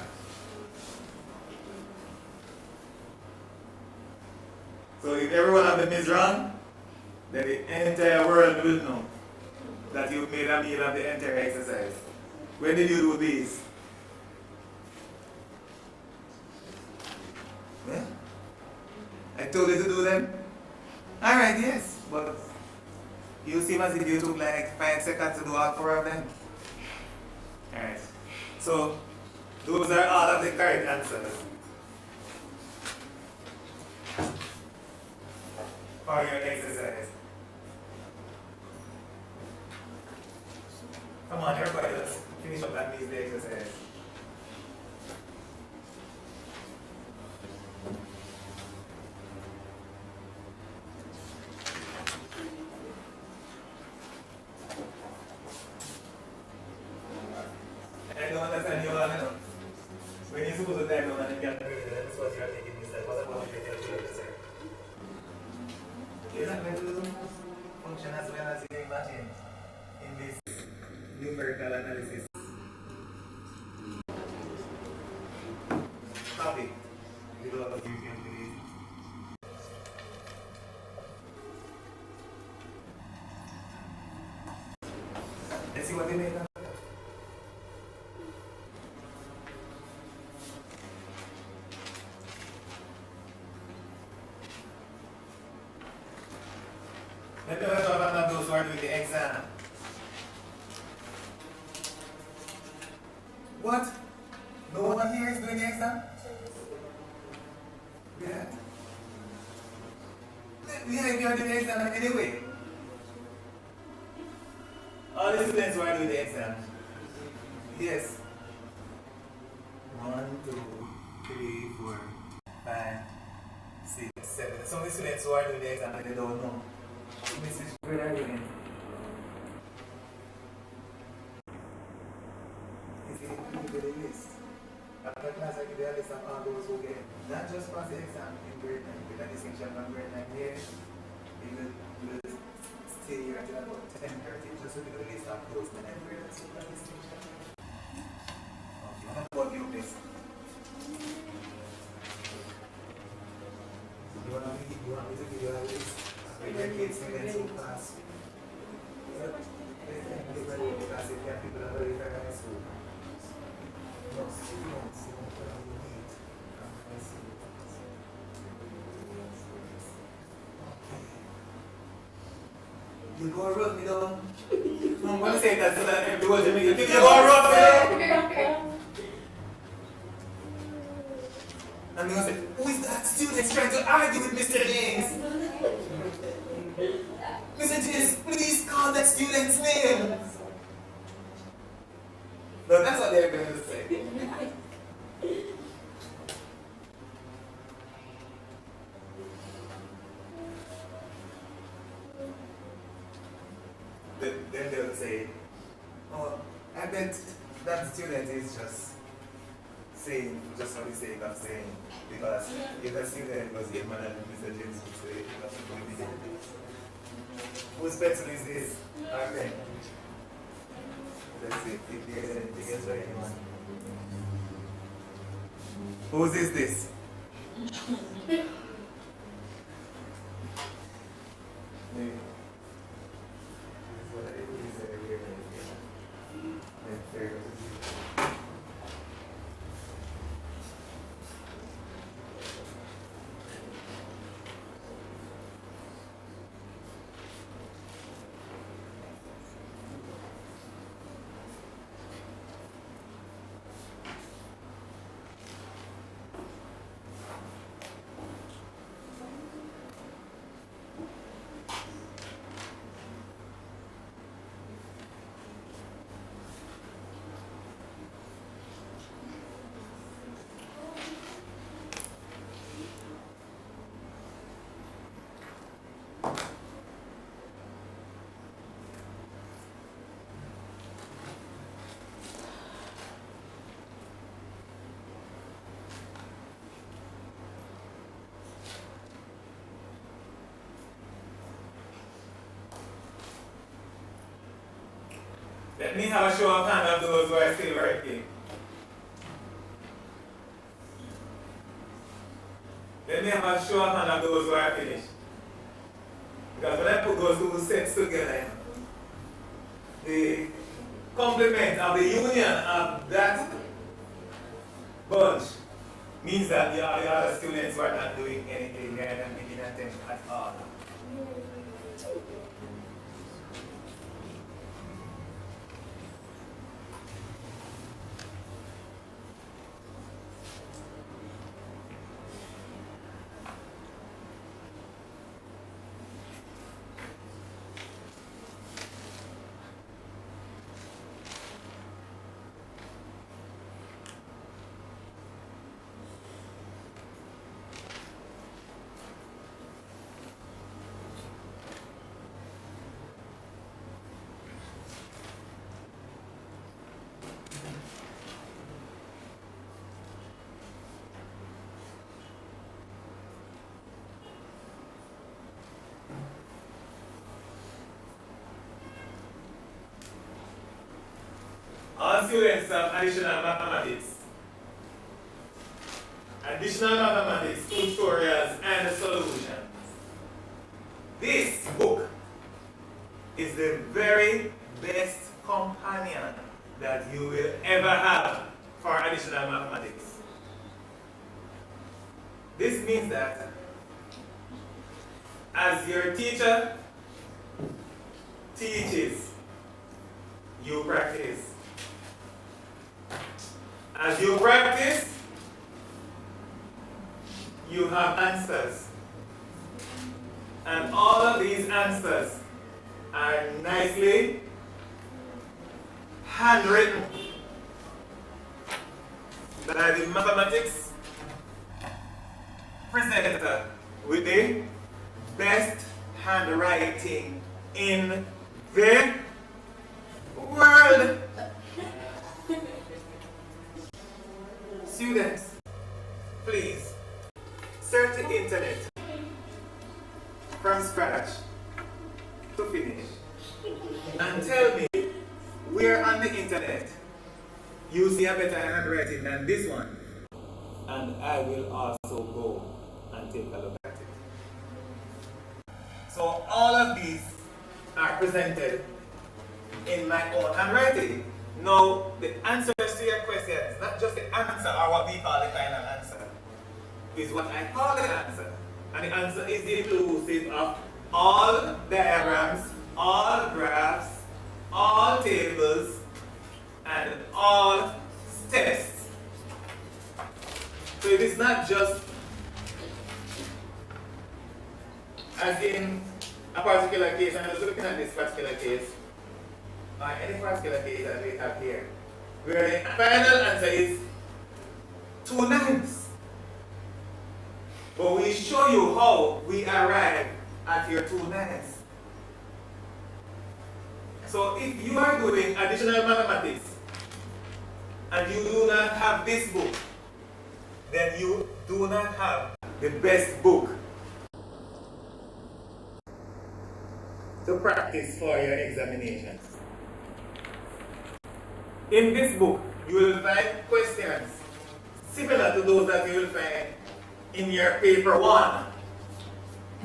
Speaker 1: So if every one of them is wrong, then the entire world will know that you've made a meal of the entire exercise. When did you do these? Yeah? I told you to do them? Alright, yes, but you seem as if you took like 5 seconds to do all 4 of them. Alright, so those are all of the correct answers for your exercise. Come on, everybody, let's finish up that means the exercise. I don't understand you all, when you're supposed to type down and you can't read it, that's what you're taking this time. What about your calculator, sir? You're not going to function as well as you imagine in this numerical analysis topic. You know what you can believe. Let's see what they made. Let me talk about those who are doing the exam. What? No one here is doing the exam? Yeah. Yeah, if you are doing the exam anyway. All the students who are doing the exam. Yes. 1, 2, 3, 4, 5, 6, 7. Some of the students who are doing the exam, they don't know. Mrs. Grade are doing. Is it included in the list? After class, I give you a list of all those who get not just pass the exam in grade 9, with a distinction from grade 9 here. You will stay here until about 10:30 just to give you a list of those 9 grades with a distinction. Okay, what you please? You want me to give you a list with your kids students who pass? Because if you have people that are very fair high school. No, students, you don't put on the need. I see. You go rub me down. I'm going to say that so that everyone will you think you go rub me down. And they're going to say, who is that student trying to argue with Mr. James? Mr. James, please call that student's name. No, that's what they're going to say. Then they'll say, oh, I bet that student is just saying, just for the sake of saying, because if a student was a man and Mr. James would say, that's going to be whose pencil is this? Okay. Let's see if there's anything else for anyone. Whose is this? Let me have a show of hands of those who are still working. Let me have a show of hands of those who are finished. Because when I put those two sets together, the complement of the union of that bunch means that the other students were not doing anything, they are not making attention at all. All students have additional mathematics. Additional mathematics, tutorials, and solutions. This book is the very best companion that you will ever have for additional mathematics. This means that as your teacher teaches, you practice. As you practice, you have answers. And all of these answers are nicely handwritten by the mathematics presenter with the best handwriting in the world. Students, please search the internet from scratch to finish and tell me where on the internet you see a better handwriting than this one, and I will also go and take a look at it. So all of these are presented in my own handwriting. Now, the answers to your questions, not just the answer or what we call the final answer, is what I call the answer. And the answer is inclusive of all diagrams, all graphs, all tables, and all tests. So it is not just as in a particular case. I'm just looking at this particular case, or any particular case that we have here, where the final answer is 2 9s. But we show you how we arrive at your 2 9s. So if you are doing additional mathematics and you do not have this book, then you do not have the best book to practice for your examinations. In this book, you will find questions similar to those that you will find in your paper 1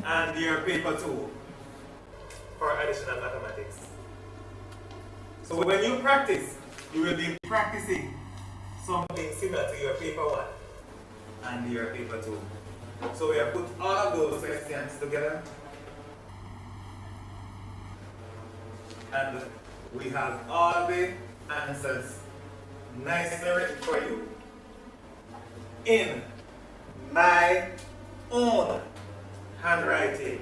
Speaker 1: and your paper 2 for additional mathematics. So when you practice, you will be practicing something similar to your paper 1 and your paper 2. So we have put all of those questions together, and we have all the answers nicely written for you in my own handwriting.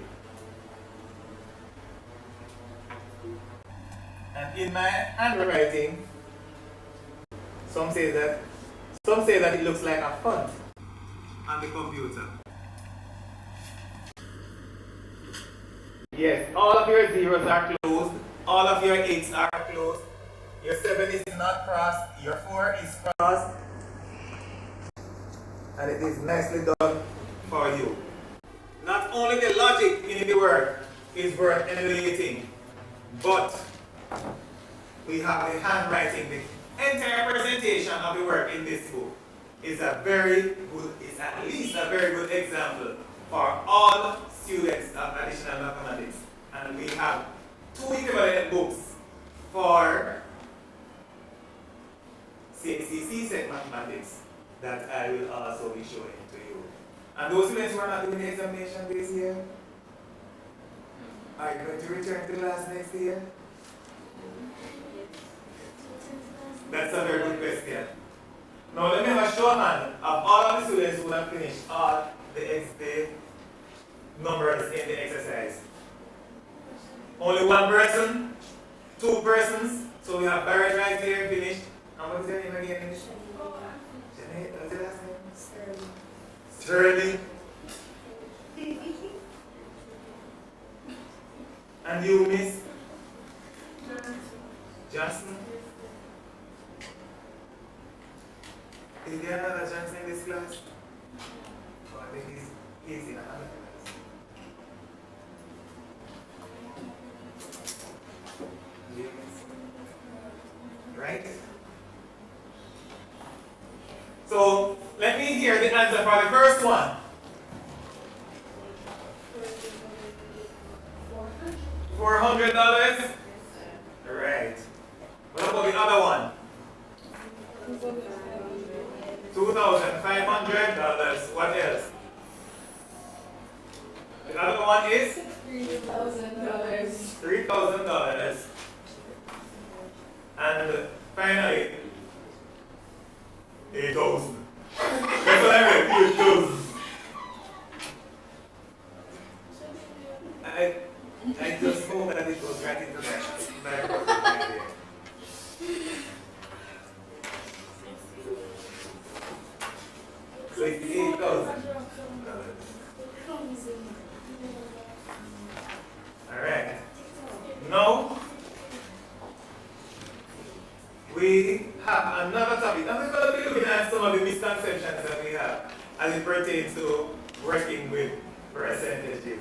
Speaker 1: And in my handwriting, some say that it looks like a font on the computer. Yes, all of your zeros are closed, all of your 8s are closed, your 7 is not crossed, your 4 is crossed, and it is nicely done for you. Not only the logic in the work is worth emulating, but we have the handwriting. The entire presentation of the work in this book is at least a very good example for all students of additional mathematics. And we have 2 equivalent books for CXCC set mathematics that I will also be showing to you. And those students who are not doing the examination this year, are you going to return to class next year? That's a very good question. Now let me have a show hand of all of the students who have finished all the numbers in the exercise. Only 1 person, 2 persons. So we have Barrett right here finished. And what is your name again? Janet, what's your last name? Sterling. And you, Miss? Johnson. Is there another Johnson in this class? Oh, I think he's in another class. Yes. Right? So let me hear the answer for the first one. $400? Right. What about the other one? $2,500. What else? The other one is
Speaker 2: $3,000.
Speaker 1: $3,000. And finally, 8,000. That's what I meant, 8,000. I just hope that it goes right into that. So it's $8,000. we have another topic, and we're going to be looking at some of the misconceptions that we have as it pertains to working with percentages.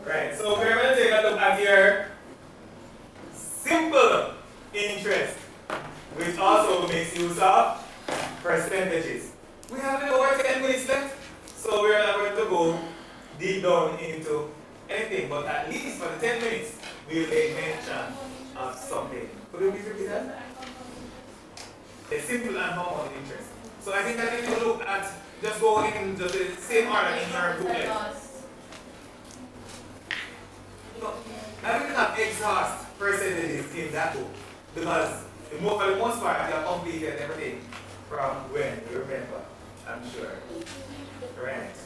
Speaker 1: Right, so we're going to take a look at your simple interest, which also makes use of percentages. We have over 10 minutes left, so we're not going to go deep down into anything, but at least for the 10 minutes, we'll make mention of something. Could you please repeat that? A simple and compound interest. So I think that if you look at, just go in just the same order in your booklet. No, I will not exhaust percentages in that book because for the most part, you have completed everything from when you remember, I'm sure. Correct.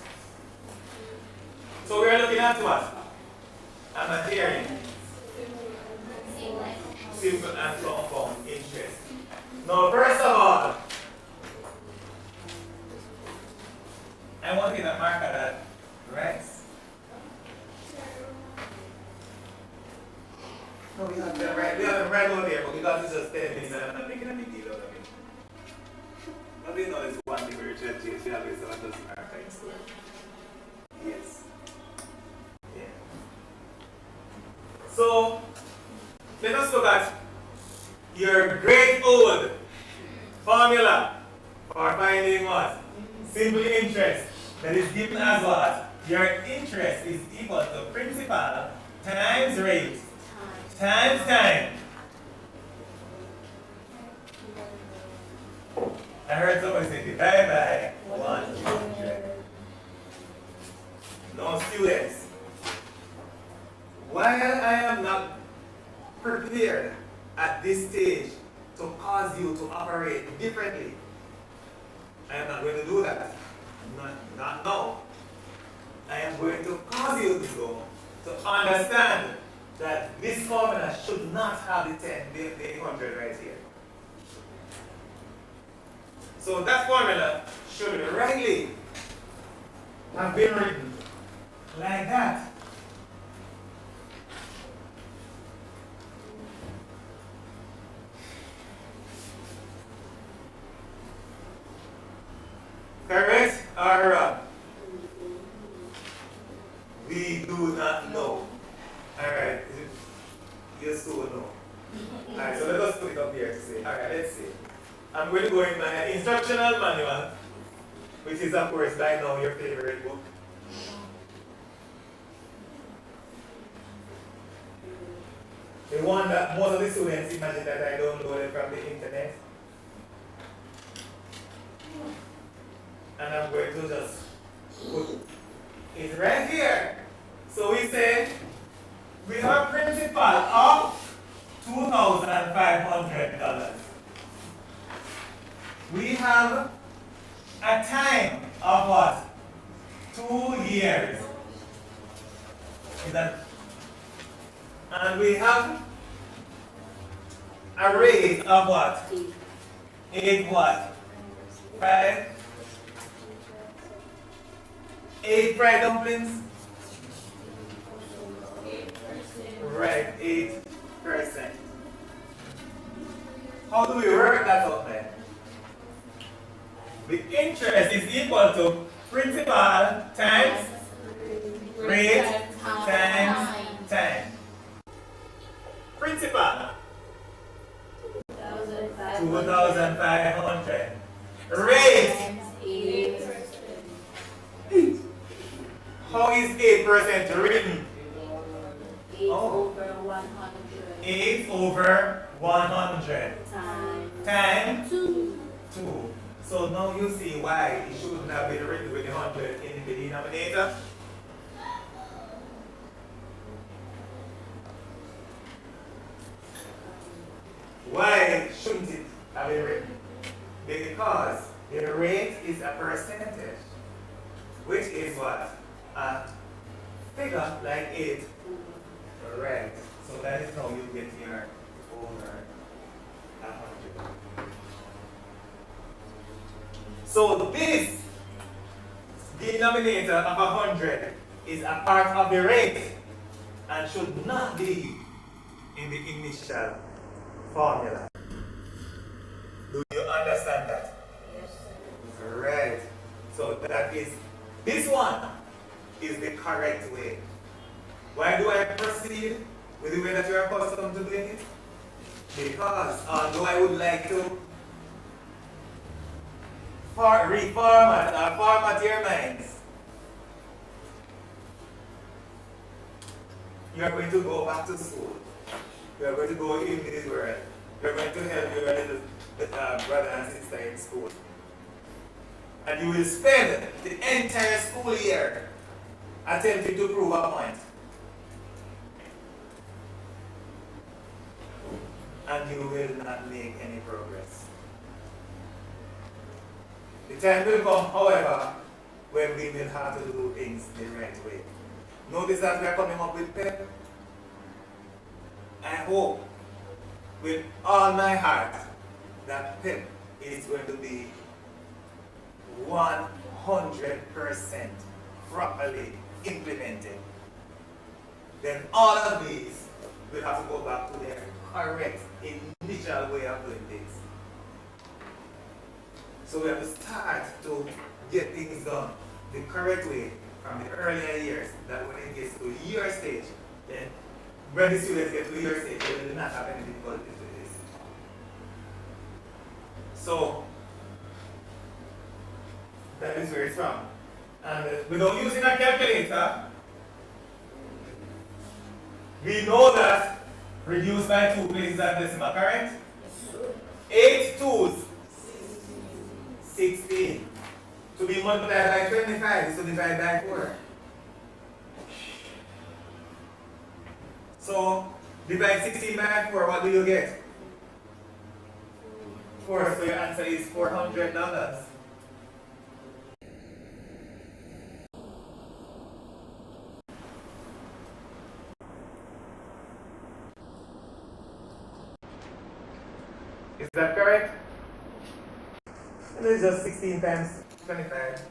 Speaker 1: So we are looking at what? A material. Simple and compound interest. Now, first of all, I want you to mark that right. No, we have them right over there, but because it's just 10 minutes, and I'm not making a big deal out of it. Nobody knows one thing where church is, you have this one doesn't mark right. Yes. Yeah. So, let us look at your great old formula for finding what? Simple interest. That is given as what? Your interest is equal to principal times rate times time. I heard somebody say divide by 100. Now students, while I am not prepared at this stage to cause you to operate differently, I am not going to do that. Not now. I am going to cause you to understand that this formula should not have the 100 right here. So that formula should rightly have been written like that. Correct or wrong? We do not know. Alright, you still know. Alright, so let us put it up here to say. Alright, let's see. I'm going to go in my instructional manual, which is of course by now your favorite book. The one that most of the students imagine that I downloaded from the internet. And I'm going to just put it right here. So we say we have a principal of $2,500. We have a time of what? 2 years. Is that? And we have a rate of what? 8 what? 8 fried dumplings? Right, 8%. How do we work that out then? The interest is equal to principal times rate times time. Principal 2,500. Rate. How is 8% written?
Speaker 2: 8 over 100.
Speaker 1: 8 over 100. Time
Speaker 2: 2.
Speaker 1: So now you see why it shouldn't have been written with the 100 in the denominator. Why shouldn't it have been written? Because the rate is a percentage, which is what? A figure like 8. Right. So that is how you get your over 100. So this denominator of 100 is a part of the rate and should not be in the initial formula. Do you understand that?
Speaker 2: Yes, sir.
Speaker 1: Right. So that is, this one is the correct way. Why do I proceed with the way that you are accustomed to doing it? Because although I would like to reformat or format your minds, you are going to go back to school. You are going to go into this world. You are going to help your little brother and sister in school. And you will spend the entire school year attempting to prove a point. And you will not make any progress. The time will come, however, when we will have to do things the right way. Notice that we are coming up with PEP. I hope with all my heart that PEP is going to be 100% properly implemented. Then all of these will have to go back to their correct initial way of doing things. So we have to start to get things done the correct way from the earlier years, that when it gets to year stage, then when the students get to year stage, they will not have any difficulties with this. So that is where it's from. And without using a calculator, we know that reduced by 2 places at decimal, correct? 8 twos, 16. To be multiplied by 25 is to divide by 4. So, divide 16 by 4, what do you get? 4, so your answer is $400. Is that correct? And it's just 16 times 25.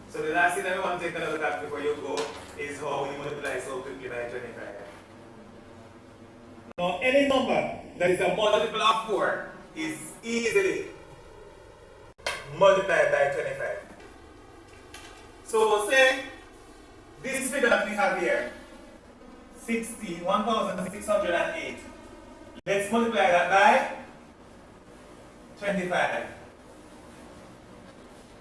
Speaker 1: So the last thing that we want to take a look at before you go is how we multiply so quickly by 25. Now any number that is a multiple of 4 is easily multiplied by 25. So say this figure that we have here, 1,608. Let's multiply that by 25.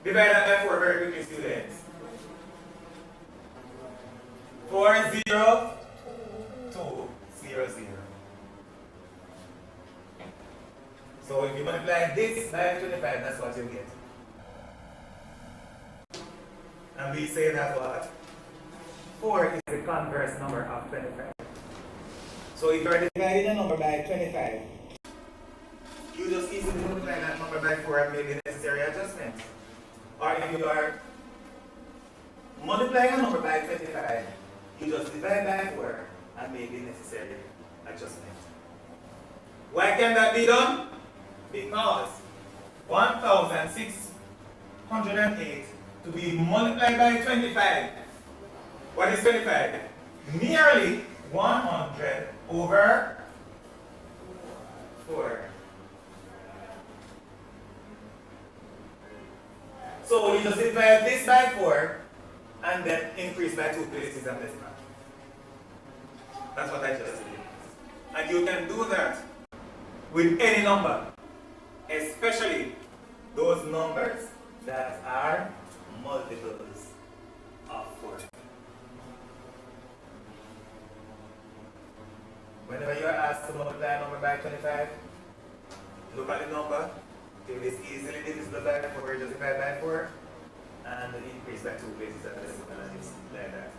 Speaker 1: Divide that by 4 very quickly, students. 40200. So if you multiply this by 25, that's what you get. And we say that what? 4 is the converse number of 25. So if you are dividing a number by 25, you just easily multiply that number by 4 and make the necessary adjustments. Or if you are multiplying a number by 25, you just divide by 4 and make the necessary adjustment. Why can that be done? Because 1,608 to be multiplied by 25. What is 25? Nearly 100 over 4. So you just divide this by 4 and then increase by 2 places and decimal. That's what I just did. And you can do that with any number, especially those numbers that are multiples of 4. Whenever you are asked to multiply a number by 25, look at the number. If it is easily divisible by 4, just divide by 4 and increase by 2 places at the decimal, and it's like that.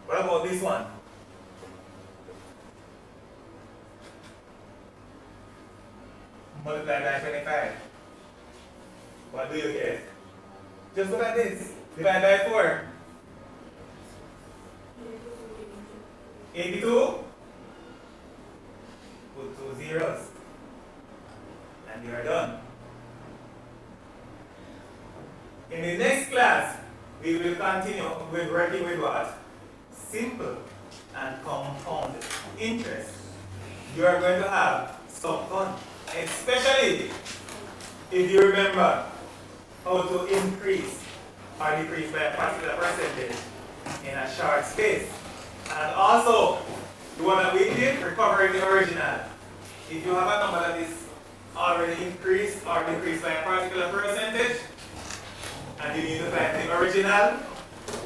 Speaker 1: What about this one? Multiply by 25. What do you get? Just look at this. Divide by 4. 82. we will continue with working with what? Simple and compound interest. You are going to have some fun, especially if you remember how to increase or decrease by a particular percentage in a short space. And also, the one that we did, recovering the original. If you have a number that is already increased or decreased by a particular percentage, and you need to find the original,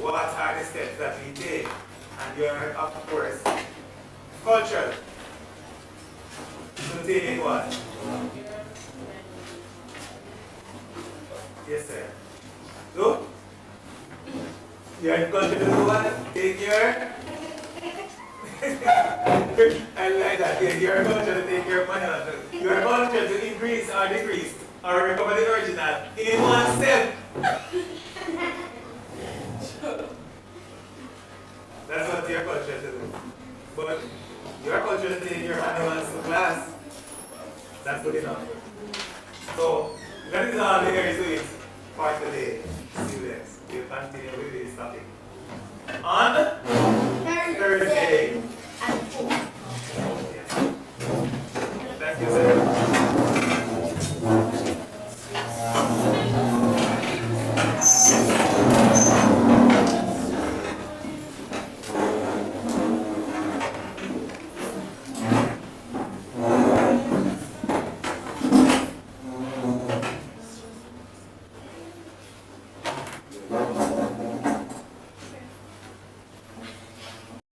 Speaker 1: what are the steps that we take? And you are, of course, cultural. To take it what? Yes, sir. Look. You are cultural to do what? Take your I like that. Yeah, you're going to take your money on it. You're going to increase or decrease or recover the original in one step. That's what your culture to do. But your culture to take your manuals to class. That's good enough. So that is all there is to it for today, students. We'll continue with this topic on Thursday.